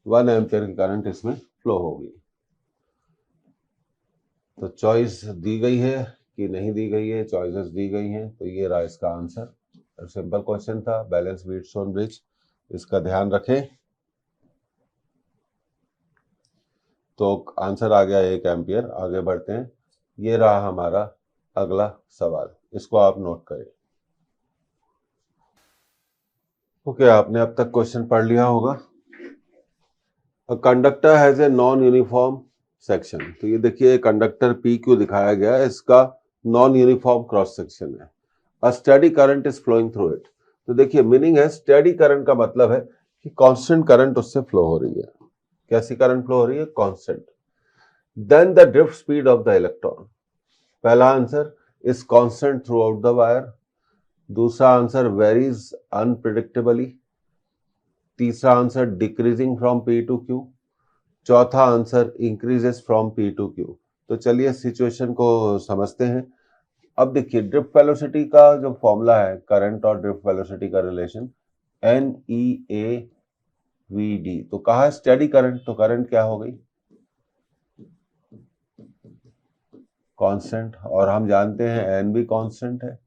1 एम्पेयर की करंट इसमें फ्लो होगी। तो चॉइस दी गई है कि नहीं दी गई है, चॉइसेस दी गई हैं, तो ये रहा इसका आंसर। सिंपल क्वेश्चन था, बैलेंस व्हीटस्टोन ब्रिज, इसका ध्यान रखें। तो आंसर आ गया 1 एम्पियर। आगे बढ़ते हैं, ये रहा हमारा अगला सवाल, इसको आप नोट करें। ओके, आपने अब तक क्वेश्चन पढ़ लिया होगा। A conductor has a non uniform section. तो ये देखिए कंडक्टर पी क्यू दिखाया गया है, इसका नॉन यूनिफॉर्म क्रॉस सेक्शन है। A steady current is flowing through it. तो देखिए मीनिंग है, स्टेडी करंट का मतलब है कि कांस्टेंट करंट उससे फ्लो हो रही है। कैसी करंट फ्लो हो रही है, constant. Then the drift speed of the electron, पहला answer is constant throughout the wire. दूसरा आंसर वेरीज अनप्रिडिक्टेबली। तीसरा answer decreasing from P to Q. चौथा answer increases from P to Q. तो चलिए situation को समझते हैं। अब देखिए ड्रिफ्ट वेलोसिटी का जो फॉर्मूला है, करंट और ड्रिफ्ट वेलोसिटी का रिलेशन, NEAVD। तो कहा है स्टेडी करंट, तो करंट क्या हो गई, कांस्टेंट। और हम जानते हैं एन भी कांस्टेंट है,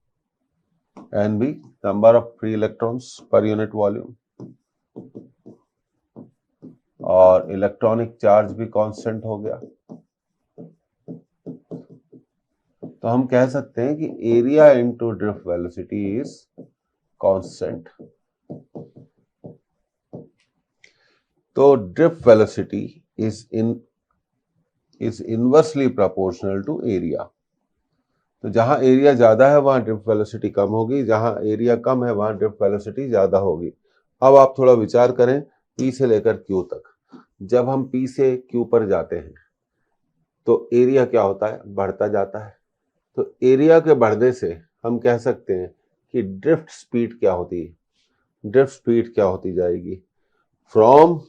एन भी number of free electrons per unit volume, और इलेक्ट्रॉनिक चार्ज भी कांस्टेंट हो गया। तो हम कह सकते हैं कि area into drift velocity is constant. तो drift velocity is inversely proportional to area. तो जहां एरिया ज्यादा है वहां ड्रिफ्ट वेलोसिटी कम होगी, जहां एरिया कम है वहां ड्रिफ्ट वेलोसिटी ज्यादा होगी। अब आप थोड़ा विचार करें, P से लेकर Q तक, जब हम P से Q पर जाते हैं तो एरिया क्या होता है, बढ़ता जाता है। तो एरिया के बढ़ने से हम कह सकते हैं कि ड्रिफ्ट स्पीड क्या होती है, ड्रिफ्ट स्पीड क्या होती जाएगी, from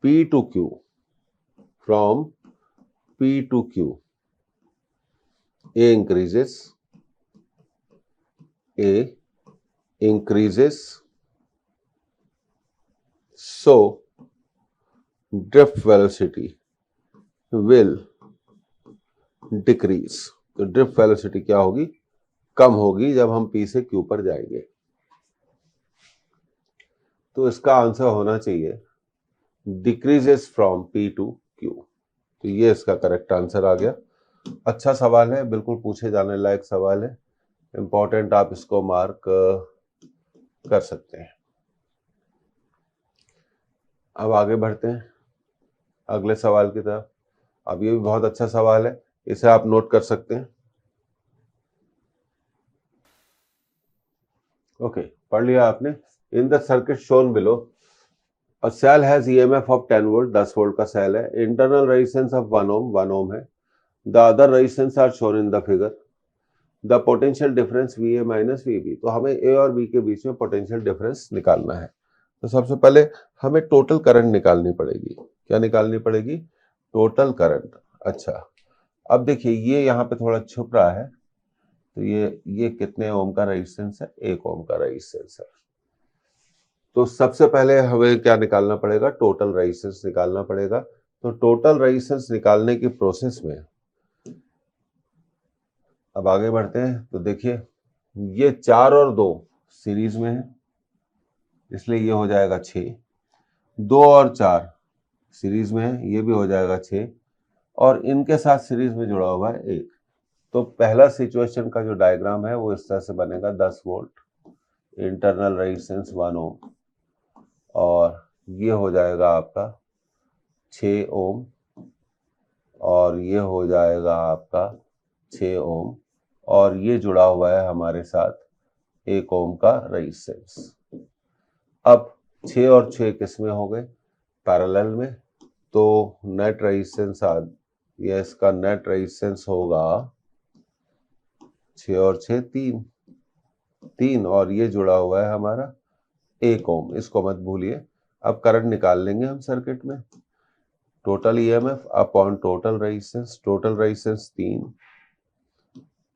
P to Q, from P to Q A increases, so drift velocity will decrease। तो ड्रिफ्ट वेलोसिटी क्या होगी, कम होगी जब हम P से Q पर जाएंगे। तो इसका आंसर होना चाहिए decreases from P to Q। तो ये इसका करेक्ट आंसर आ गया। अच्छा सवाल है, बिल्कुल पूछे जाने लायक सवाल है, इंपॉर्टेंट, आप इसको मार्क कर सकते हैं। अब आगे बढ़ते हैं अगले सवाल की तरफ। अब ये भी बहुत अच्छा सवाल है, इसे आप नोट कर सकते हैं। ओके, पढ़ लिया आपने। In the circuit shown below, a cell has EMF of 10 volt, 10 volt का सेल है, internal resistance of 1 ohm, 1 ohm है। The other resistance are shown in the figure. The potential difference VA minus VB। तो हमें A और B के बीच में potential difference निकालना है। तो सबसे पहले हमें टोटल करंट निकालनी पड़ेगी। क्या निकालनी पड़ेगी, टोटल करंट। अच्छा, अब देखिए ये यहाँ पे थोड़ा छुप रहा है, तो ये कितने ओम का रेजिस्टेंस है, 1 ओम का रेजिस्टेंस है। तो सबसे पहले हमें क्या निकालना पड़ेगा, टोटल रेजिस्टेंस निकालना पड़ेगा। तो टोटल रेजिस्टेंस निकालने की प्रोसेस में अब आगे बढ़ते हैं तो देखिए ये 4 और 2 सीरीज में है, इसलिए ये हो जाएगा 6। 2 और 4 सीरीज में है, ये भी हो जाएगा 6, और इनके साथ सीरीज में जुड़ा हुआ है 1। तो पहला सिचुएशन का जो डायग्राम है वो इस तरह से बनेगा, 10 वोल्ट, इंटरनल रेजिस्टेंस 1 ओम, और ये हो जाएगा आपका 6 ओम, और ये हो जाएगा आपका 6 ओम, और ये जुड़ा हुआ है हमारे साथ 1 ओम का रेजिस्टेंस। अब 6 और 6 किस में हो गए? पैरेलल में। तो नेट रेजिस्टेंस ये इसका नेट रेजिस्टेंस होगा 6 और 6 3, और ये जुड़ा हुआ है हमारा 1 ओम, इसको मत भूलिए। अब करंट निकाल लेंगे हम सर्किट में, total EMF upon total resistance 3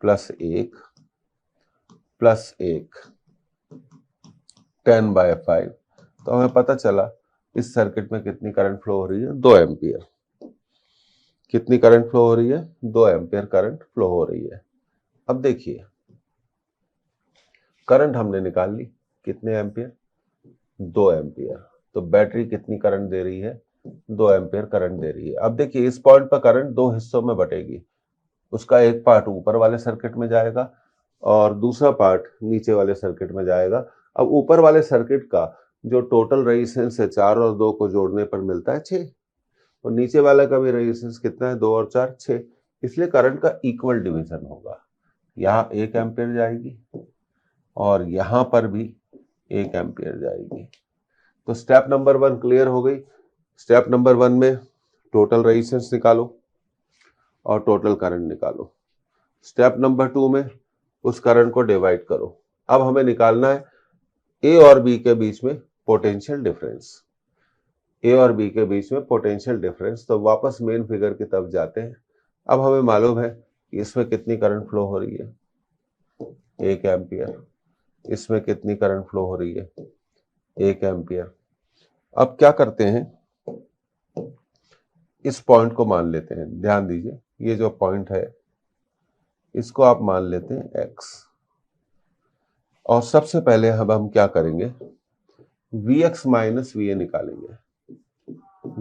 plus 1 plus 1 10/5। तो हमें पता चला इस सर्किट में कितनी करंट फ्लो हो रही है? 2 एम्पियर। कितनी करंट फ्लो हो रही है? 2 एम्पियर करंट फ्लो हो रही है। अब देखिए करंट हमने निकाल ली, कितने एम्पियर? 2 एम्पियर। तो बैटरी कितनी करंट दे रही है? 2 एम्पियर करंट दे रही है। अब देखिए इस पॉइंट पर करंट 2 हिस्सों में बटेगी, उसका एक पार्ट ऊपर वाले सर्किट में जाएगा और दूसरा पार्ट नीचे वाले सर्किट में जाएगा। अब ऊपर वाले सर्किट का जो टोटल रेजिस्टेंस है 4 और 2 को जोड़ने पर मिलता है 6, और नीचे वाला का भी रेजिस्टेंस कितना है? 2 और 4 6, इसलिए करंट का इक्वल डिवीजन होगा। यहाँ 1 एम्पियर जाएगी और यहाँ पर भी 1 एम्पियर जाएगी। तो स्टेप नंबर 1 क्लियर हो गई। स्टेप नंबर 1 में टोटल रेजिस्टेंस निकालो और टोटल करंट निकालो। स्टेप नंबर 2 में उस करंट को डिवाइड करो। अब हमें निकालना है ए और बी के बीच में पोटेंशियल डिफरेंस। ए और बी के बीच में पोटेंशियल डिफरेंस। तो वापस मेन फिगर की तरफ जाते हैं। अब हमें मालूम है कि इसमें कितनी करंट फ्लो हो रही है? 1 एम्पियर। इसमें कितनी करंट फ्लो हो रही है? 1 एम्पियर। अब क्या करते हैं, इस पॉइंट को मान लेते हैं। ध्यान दीजिए ये जो पॉइंट है इसको आप मान लेते हैं x, और सबसे पहले हम क्या करेंगे? Vx माइनस Va निकालेंगे।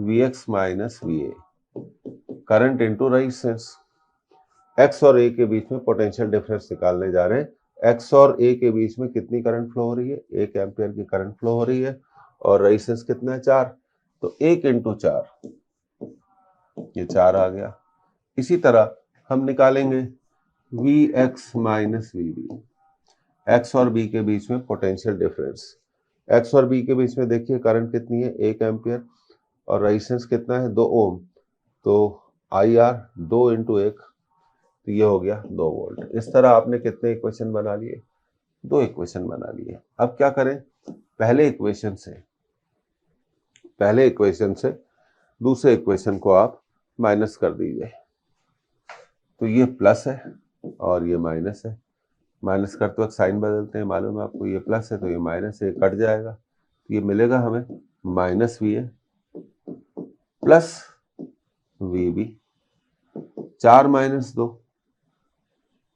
Vx minus Va, current into resistance. x और a के बीच में पोटेंशियल डिफरेंस निकालने जा रहे हैं। x और a के बीच में कितनी करंट फ्लो हो रही है? 1 एम्पियर की करंट फ्लो हो रही है, और रेजिस्टेंस कितना है? 4। तो 1 इंटू 4, ये 4 आ गया। इसी तरह हम निकालेंगे Vx माइनस Vb, x और b के बीच में पोटेंशियल डिफरेंस। x और b के बीच में देखिए करंट कितनी है? 1 एम्पियर, और रेजिस्टेंस कितना है? 2 ओम। तो IR 2 इंटू 1, तो ये हो गया 2 वोल्ट। इस तरह आपने कितने इक्वेशन बना लिए? 2 इक्वेशन बना लिए। अब क्या करें? पहले इक्वेशन से दूसरे इक्वेशन को आप माइनस कर दीजिए। तो ये प्लस है और ये माइनस है। माइनस करते वक्त साइन बदलते हैं, मालूम है आपको। ये प्लस है तो ये माइनस है, कट जाएगा। तो ये मिलेगा हमें minus VA plus VB। 4 minus 2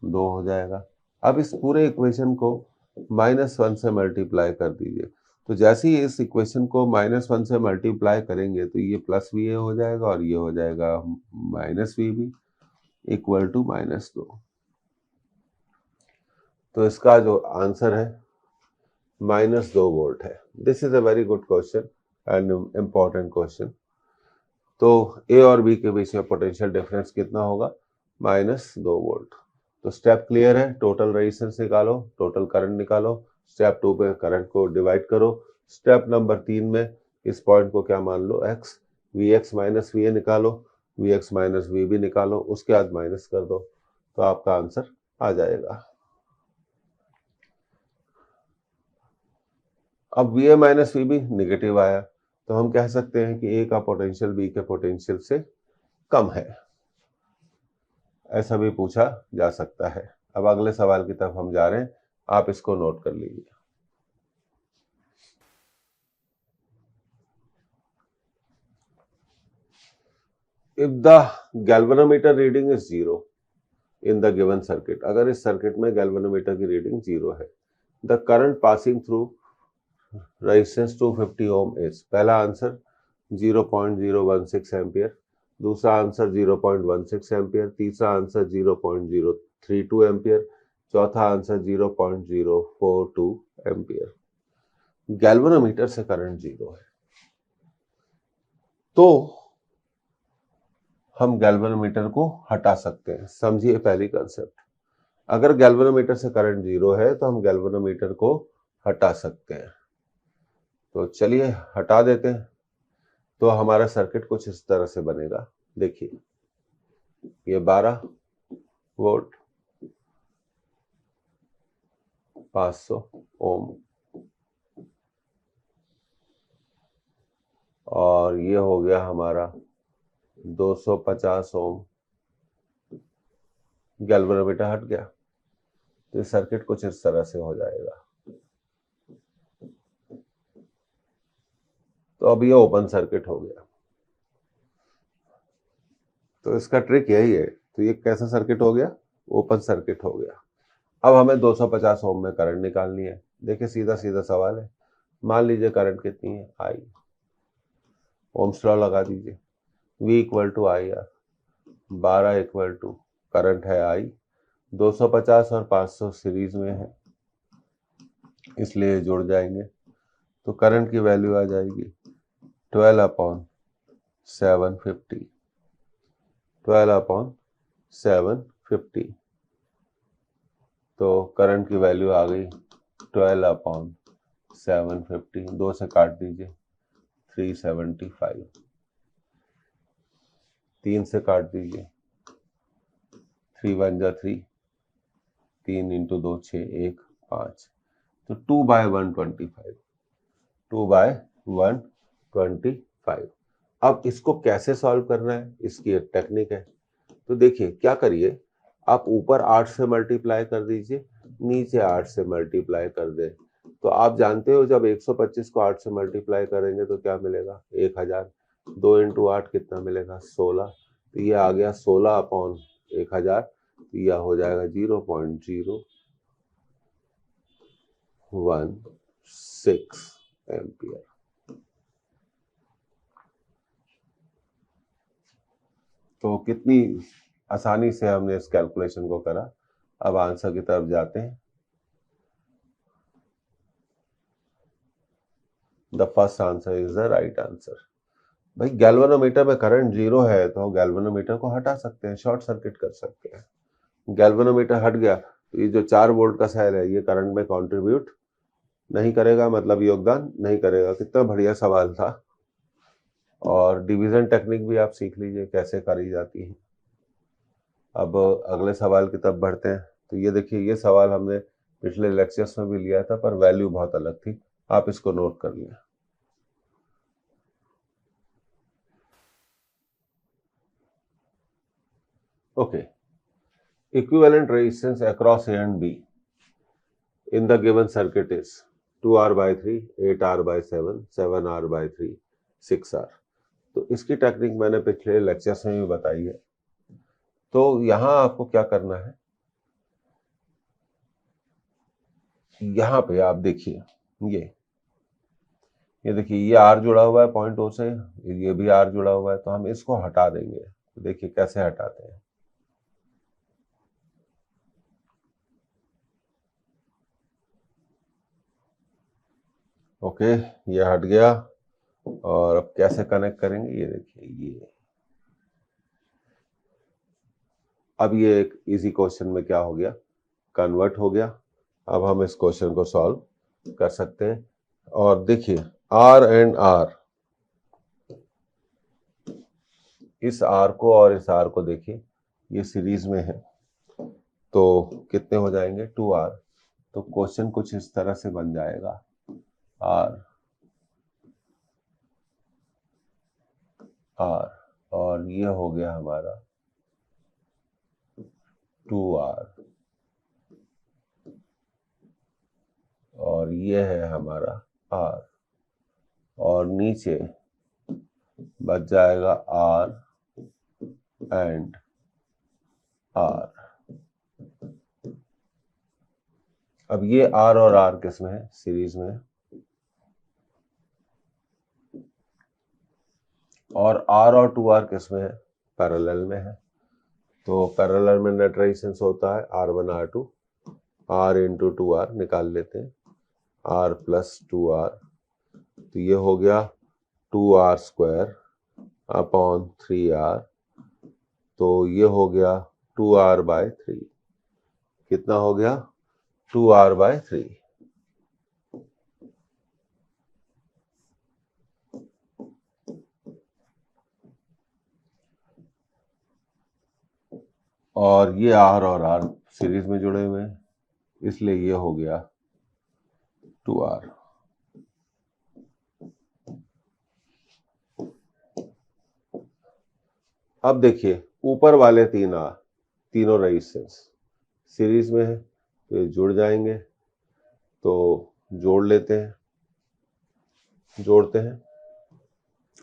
हो जाएगा। अब इस पूरे इक्वेशन को -1 से मल्टीप्लाई कर दीजिए। तो जैसे ही इस इक्वेशन को -1 से मल्टीप्लाई करेंगे तो ये प्लस VA हो जाएगा और ये हो जाएगा माइनस VB इक्वल टू -2। तो इसका जो आंसर है -2 वोल्ट है। This is a very good question and important question. तो ए और बी के बीच में पोटेंशियल डिफरेंस कितना होगा? -2 वोल्ट। तो स्टेप क्लियर है। टोटल रेजिस्टेंस निकालो, टोटल करंट निकालो। स्टेप 2 पे करंट को डिवाइड करो। स्टेप नंबर 3 में इस पॉइंट को क्या मान लो? x। Vx माइनस Va निकालो, Vx माइनस Vb निकालो, उसके बाद माइनस कर दो, तो आपका आंसर आ जाएगा। अब Va माइनस Vb निगेटिव आया, तो हम कह सकते हैं कि A का पोटेंशियल B के पोटेंशियल से कम है, ऐसा भी पूछा जा सकता है। अब अगले सवाल की तरफ हम जा रहे हैं, आप इसको नोट कर लीजिए। If the galvanometer reading is 0 in the given circuit, अगर इस सर्किट में गैल्वेनोमीटर की रीडिंग 0 है, the current passing through resistance 250 ohm is, पहला आंसर 0.016 एम्पियर, दूसरा आंसर 0.16 एम्पियर, तीसरा आंसर 0.032 एम्पियर, चौथा आंसर 0.042 एम्पियर। गैल्वेनोमीटर से करंट 0 है, तो हम गैल्वेनोमीटर को हटा सकते हैं। समझिए पहली कंसेप्ट, अगर गैल्वेनोमीटर से करंट 0 है तो हम गैल्वेनोमीटर को हटा सकते हैं। तो चलिए हटा देते हैं, तो हमारा सर्किट कुछ इस तरह से बनेगा। देखिए ये 12 वोल्ट 500 ओम, और ये हो गया हमारा 250 ओम। गैल्वेनोमीटर हट गया, तो ये सर्किट कुछ इस तरह से हो जाएगा। तो अब ये ओपन सर्किट हो गया। तो इसका ट्रिक यही है। तो ये कैसा सर्किट हो गया? ओपन सर्किट हो गया। अब हमें 250 ओम में करंट निकालनी है। देखिए सीधा सीधा सवाल है। मान लीजिए करंट कितनी है? आई। ओम्स लॉ लगा दीजिए, V equal to I R. 12 equal to current है आई, 250 और 500 सीरीज में है, इसलिए जुड़ जाएंगे। तो करंट की वैल्यू आ जाएगी 12/750। 12/750। तो करंट की वैल्यू आ गई 12/750। 2 से काट दीजिए 375। 3 से काट दीजिए 3 1 जा 3, 3 इंटू 2 6 1 5। तो 2/125। 2/125। अब इसको कैसे सॉल्व करना है, इसकी एक टेक्निक है। तो देखिए क्या करिए, आप ऊपर 8 से मल्टीप्लाई कर दीजिए, नीचे 8 से मल्टीप्लाई कर दे। तो आप जानते हो जब 125 को 8 से मल्टीप्लाई करेंगे तो क्या मिलेगा? 1000। 2 इंटू 8 कितना मिलेगा? 16। तो ये आ गया 16/1000। तो यह हो जाएगा 0.016 एम्पियर। तो कितनी आसानी से हमने इस कैलकुलेशन को करा। अब आंसर की तरफ जाते हैं। The first answer is the right answer. भाई गैल्वेनोमीटर में करंट 0 है तो गैल्वेनोमीटर को हटा सकते हैं, शॉर्ट सर्किट कर सकते हैं। गैल्वेनोमीटर हट गया तो ये जो 4 वोल्ट का सेल है ये करंट में कंट्रीब्यूट नहीं करेगा, मतलब योगदान नहीं करेगा। कितना बढ़िया सवाल था। और डिवीजन टेक्निक भी आप सीख लीजिए कैसे करी जाती है। अब अगले सवाल की तरफ बढ़ते हैं। तो ये देखिए, ये सवाल हमने पिछले लेक्चर्स में भी लिया था पर वैल्यू बहुत अलग थी। आप इसको नोट कर लिया। Okay, equivalent resistance across A and B in the given circuit is 2R/3, 8R/7, 7R/3, 6R। तो इसकी टेक्निक मैंने पिछले लेक्चर्स में भी बताई है। तो यहां आपको क्या करना है, यहां पे आप देखिए ये देखिए ये R जुड़ा हुआ है पॉइंट O से, ये भी R जुड़ा हुआ है, तो हम इसको हटा देंगे। तो देखिए कैसे हटाते हैं। ओके, ये हट गया। और अब कैसे कनेक्ट करेंगे, ये देखिए ये। अब ये एक इजी क्वेश्चन में क्या हो गया, कन्वर्ट हो गया। अब हम इस क्वेश्चन को सॉल्व कर सकते हैं। और देखिए R एंड R, इस R को और इस R को देखिए ये सीरीज में है, तो कितने हो जाएंगे? 2R। तो क्वेश्चन कुछ इस तरह से बन जाएगा, R और ये हो गया हमारा 2R, और ये है हमारा R, और नीचे बच जाएगा R एंड R। अब ये R और R किस में है? सीरीज में है, और R और 2R किस में है? पैरेलल में है। तो पैरेलल में नेट रेजिस्टेंस होता है R1 R2, R into 2R निकाल लेते हैं, R प्लस 2R, तो ये हो गया 2R स्क्वायर अपॉन 3R, तो ये हो गया 2R बाय 3। कितना हो गया? 2R by 3। और ये R और R सीरीज में जुड़े हुए हैं, इसलिए ये हो गया 2R। अब देखिए ऊपर वाले तीनों रेजिस्टेंस सीरीज में है, तो ये जुड़ जाएंगे, तो जोड़ लेते हैं, जोड़ते हैं।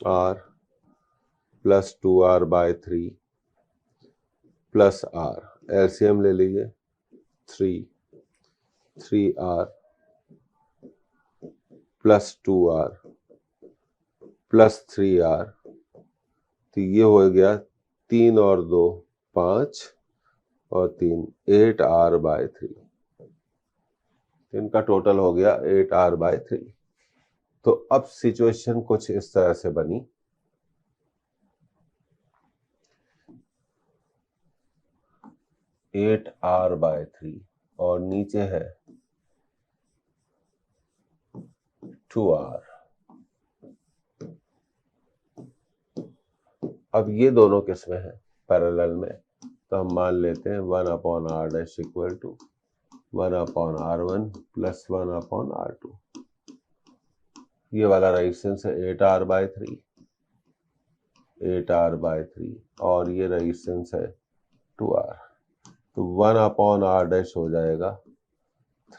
R plus 2R by 3 plus R, LCM ले लीजिए, 3R plus 2R plus 3R, तो ये हो गया 3 और 2 5 और 3 8R बाय 3। इनका टोटल हो गया 8R बाय 3। तो अब सिचुएशन कुछ इस तरह से बनी, R बाय 3 और नीचे है 2R। अब ये दोनों किस में है? पैरेलल में, तो हम मान लेते हैं 1 upon R dash equal to 1 upon R1 plus 1 upon R2। ये वाला रेजिस्टेंस है 8R बाय 3, 8R बाय 3, और ये रेजिस्टेंस है 2R, तो 1 अपॉन R डैश हो जाएगा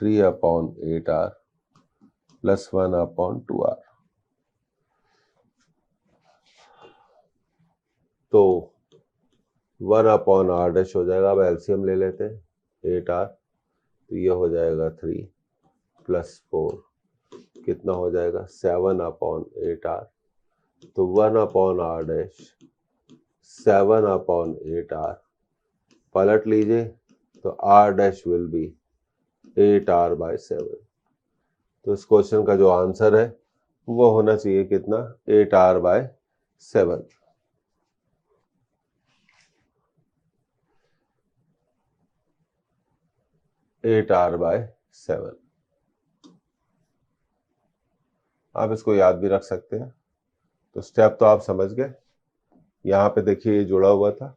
3 upon 8R plus 1 upon 2R। तो 1 अपॉन R डैश हो जाएगा, अब एलसीएम ले लेते हैं, 8R, तो ये हो जाएगा 3 प्लस 4, कितना हो जाएगा? 7 अपॉन 8R, तो 1 upon R dash 7 upon 8R, पलट लीजिए तो R dash will be 8R by 7। तो इस क्वेश्चन का जो आंसर है वो होना चाहिए कितना? 8R by 7। R bye 7। आप इसको याद भी रख सकते हैं। तो स्टेप तो आप समझ गए। यहाँ पे देखिए ये जुड़ा हुआ था,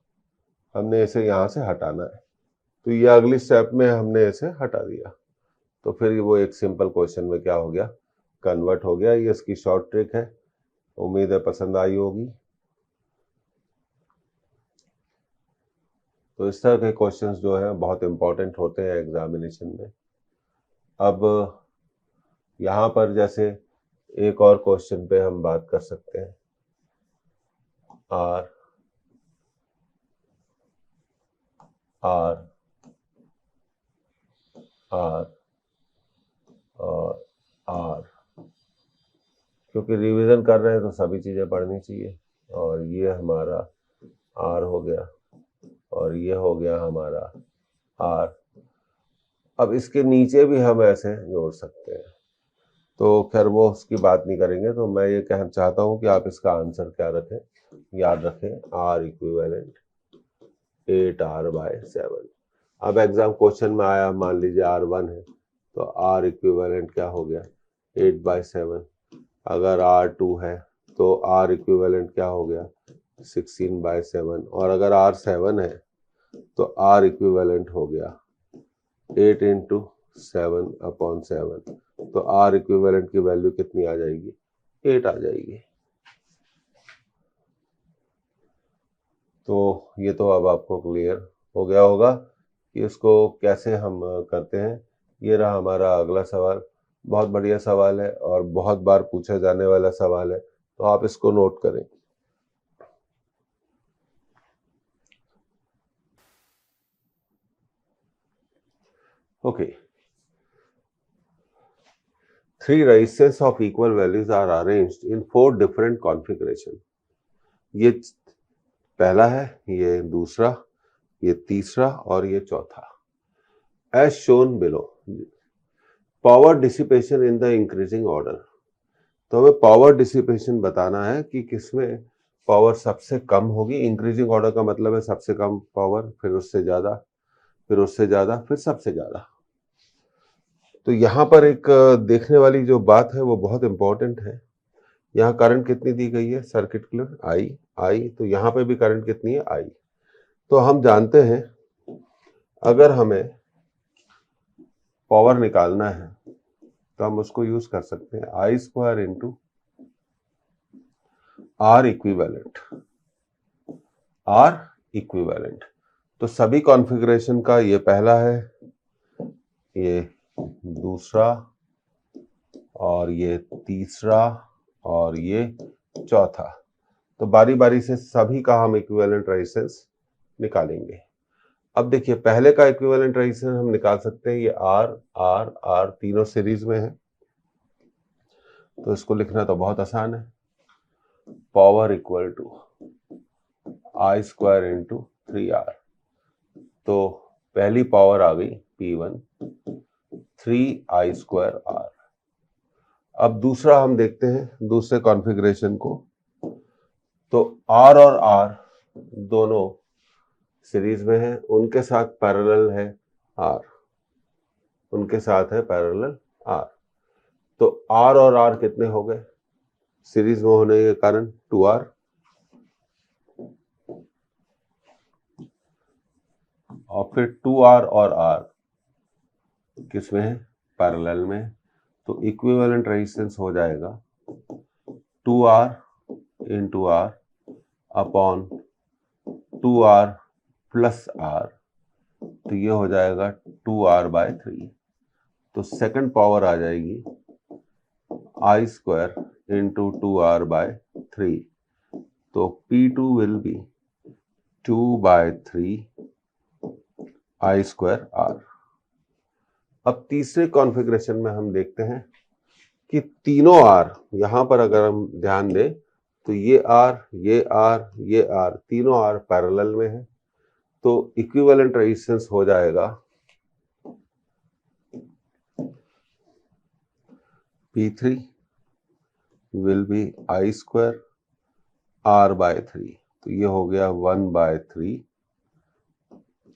हमने इसे यहाँ से हटाना है, तो ये अगली स्टेप में हमने इसे हटा दिया, तो फिर वो एक सिंपल क्वेश्चन में क्या हो गया? कन्वर्ट हो गया। ये इसकी शॉर्ट ट्रिक है, उम्मीद है पसंद आई होगी। तो इस तरह के क्वेश्चंस जो है बहुत इंपॉर्टेंट होते हैं एग्जामिनेशन में। अब यहाँ पर जैसे एक और क्वेश्चन पे हम बात कर सकते हैं, R R R और R, क्योंकि रिवीजन कर रहे हैं तो सभी चीज़ें पढ़नी चाहिए। और ये हमारा R हो गया और ये हो गया हमारा R। अब इसके नीचे भी हम ऐसे जोड़ सकते हैं, तो खैर वो उसकी बात नहीं करेंगे। तो मैं ये कहना चाहता हूँ कि आप इसका आंसर क्या रखें, याद रखें, R इक्विवेलेंट 8R बाय 7। अब एग्जाम क्वेश्चन में आया, मान लीजिए R1 है, तो R इक्विवेलेंट क्या हो गया? 8 बाय 7। अगर R2 है तो R इक्विवेलेंट क्या हो गया? 16 बाय 7। और अगर R7 है तो R इक्विवेलेंट हो गया 8 इंटू 7 अपॉन 7। तो R इक्विवेलेंट की वैल्यू कितनी आ जाएगी? 8 आ जाएगी। तो ये तो अब आपको क्लियर हो गया होगा कि इसको कैसे हम करते हैं। ये रहा हमारा अगला सवाल। बहुत बढ़िया सवाल है और बहुत बार पूछा जाने वाला सवाल है, तो आप इसको नोट करें। Okay, 3 resistance of equal values are arranged in 4 different configuration. ये पहला है, ये दूसरा, ये तीसरा और ये चौथा। As shown below, power dissipation in the increasing order. तो हमें पावर डिसिपेशन बताना है कि किसमें पावर सबसे कम होगी। इंक्रीजिंग ऑर्डर का मतलब है सबसे कम पावर, फिर उससे ज्यादा, फिर उससे ज्यादा, फिर सबसे ज्यादा। तो यहाँ पर एक देखने वाली जो बात है वो बहुत इंपॉर्टेंट है। यहाँ करंट कितनी दी गई है सर्किट के लिए, आई, तो यहाँ पे भी करंट कितनी है, आई। तो हम जानते हैं अगर हमें पावर निकालना है तो हम उसको यूज कर सकते हैं I square into R equivalent, R equivalent. तो सभी कॉन्फ़िगरेशन का ये पहला है, ये दूसरा, और ये तीसरा, और ये चौथा। तो बारी बारी से सभी का हम इक्विवेलेंट रेजिस्टेंस निकालेंगे। अब देखिए पहले का इक्विवेलेंट रेजिस्टेंस हम निकाल सकते हैं, ये आर आर आर तीनों सीरीज में है, तो इसको लिखना तो बहुत आसान है। Power equal to I square into 3R। तो पहली पावर आ गई P1 3I स्क्वायर R। अब दूसरा हम देखते हैं दूसरे कॉन्फ़िगरेशन को। तो R और R दोनों सीरीज में है, उनके साथ पैरेलल है R, उनके साथ है पैरेलल R। तो R और R कितने हो गए सीरीज में होने के कारण, 2R। और फिर 2R और R किसमें है, पैरेलल में। तो इक्विवेलेंट रेजिस्टेंस हो जाएगा 2R into R upon 2R plus R। तो ये हो जाएगा 2R/3। तो सेकंड पावर आ जाएगी आई स्क्वायर इंटू 2R/3। तो P2 will be 2/3 I square R। अब तीसरे कॉन्फ़िगरेशन में हम देखते हैं कि तीनों R, यहां पर अगर हम ध्यान दें तो ये R, ये R, ये R, तीनों R पैरेलल में है। तो इक्विवेलेंट रेजिस्टेंस हो जाएगा P3 will B I square R/3। तो ये हो गया 1/3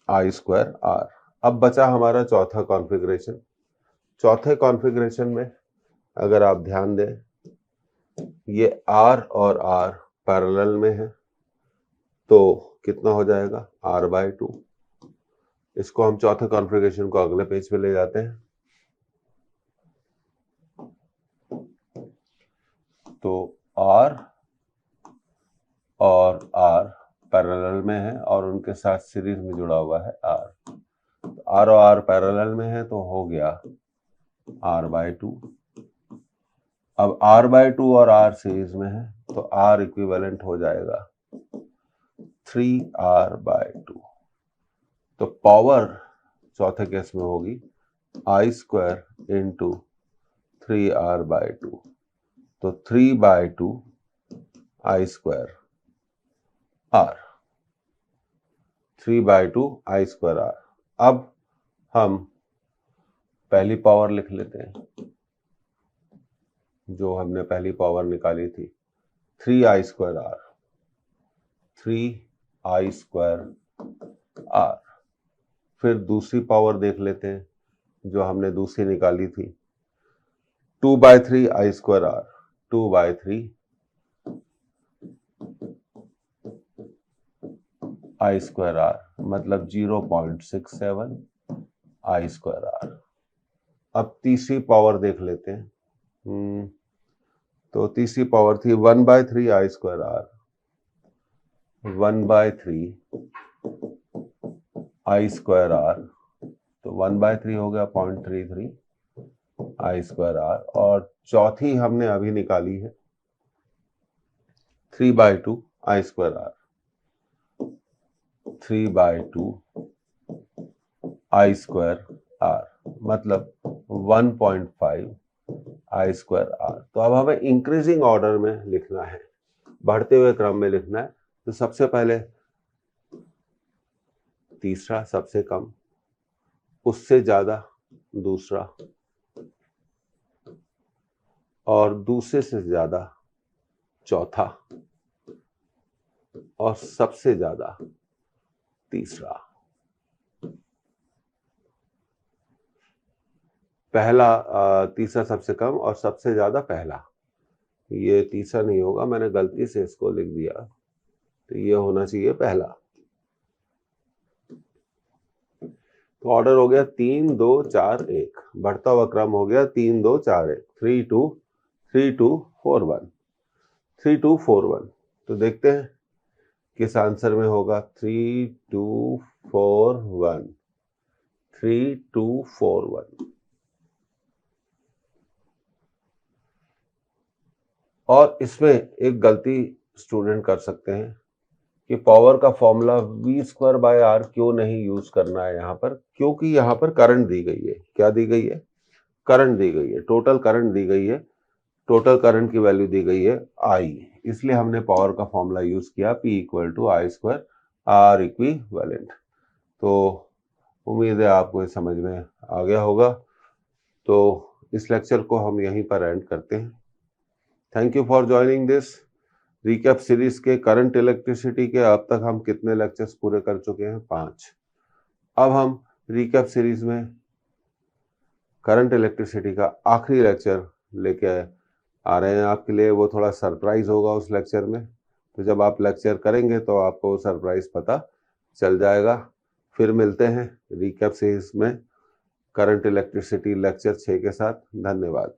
आई स्क्वायर R। अब बचा हमारा चौथा कॉन्फ़िगरेशन। चौथे कॉन्फ़िगरेशन में अगर आप ध्यान दें, ये R और R पैरेलल में है, तो कितना हो जाएगा R/2। इसको हम चौथे कॉन्फ़िगरेशन को अगले पेज पे ले जाते हैं। तो R और R पैरेलल में है और उनके साथ सीरीज में जुड़ा हुआ है R। तो R और R पैरेलल में है तो हो गया R/2। अब R/2 और R सीरीज में है तो R इक्विवेलेंट हो जाएगा 3R/2। तो पावर चौथे केस में होगी आई स्क्वायर इंटू 3R/2। तो 3/2 आई स्क्वायर R, 3/2 आई स्क्वायर R। अब हम पहली पावर लिख लेते हैं, जो हमने पहली पावर निकाली थी 3I square R, 3I square R। फिर दूसरी पावर देख लेते हैं जो हमने दूसरी निकाली थी 2/3 I square R, 2/3 I square R, मतलब 0.67 I स्क्वायर R। अब तीसरी पावर देख लेते हैं। तो तीसरी पावर थी 1/3 I square R, 1/3 I square R। तो 1/3 हो गया 0.33 I स्क्वायर R। और चौथी हमने अभी निकाली है 3/2 I square R, 3/2 I square R, मतलब 1.5 I स्क्वायर R। तो अब हमें इंक्रीजिंग ऑर्डर में लिखना है, बढ़ते हुए क्रम में लिखना है। तो सबसे पहले तीसरा सबसे कम, उससे ज्यादा दूसरा, और दूसरे से ज्यादा चौथा, और सबसे ज्यादा तीसरा। पहला तीसरा सबसे कम और सबसे ज्यादा पहला, ये तीसरा नहीं होगा, मैंने गलती से इसको लिख दिया, तो ये होना चाहिए पहला। तो ऑर्डर हो गया 3 2 4 1, बढ़ता हुआ क्रम हो गया 3 2 4 1, 3 2 3 2 4 1, 3 2 4 1। तो देखते हैं किस आंसर में होगा। 3 2 4 1, 3 2 4 1। और इसमें एक गलती स्टूडेंट कर सकते हैं कि पावर का formula v square by R क्यों नहीं यूज करना है यहाँ पर, क्योंकि यहाँ पर करंट दी गई है। क्या दी गई है? करंट दी गई है, टोटल करंट दी गई है, टोटल करंट की वैल्यू दी गई है I, इसलिए हमने पावर का फॉर्मूला यूज किया P equal to I square R equivalent. तो उम्मीद है आपको ये समझ में आ गया होगा। तो इस लेक्चर को हम यहीं पर एंड करते हैं। Thank you for joining this recap series के करंट इलेक्ट्रिसिटी के अब तक हम कितने लेक्चर्स पूरे कर चुके हैं? 5। अब हम रिकैप सीरीज में करंट इलेक्ट्रिसिटी का आखिरी लेक्चर लेके आ रहे हैं आपके लिए। वो थोड़ा सरप्राइज होगा उस लेक्चर में, तो जब आप लेक्चर करेंगे तो आपको सरप्राइज पता चल जाएगा। फिर मिलते हैं रिकैप सीरीज में करंट इलेक्ट्रिसिटी लेक्चर 6 के साथ। धन्यवाद।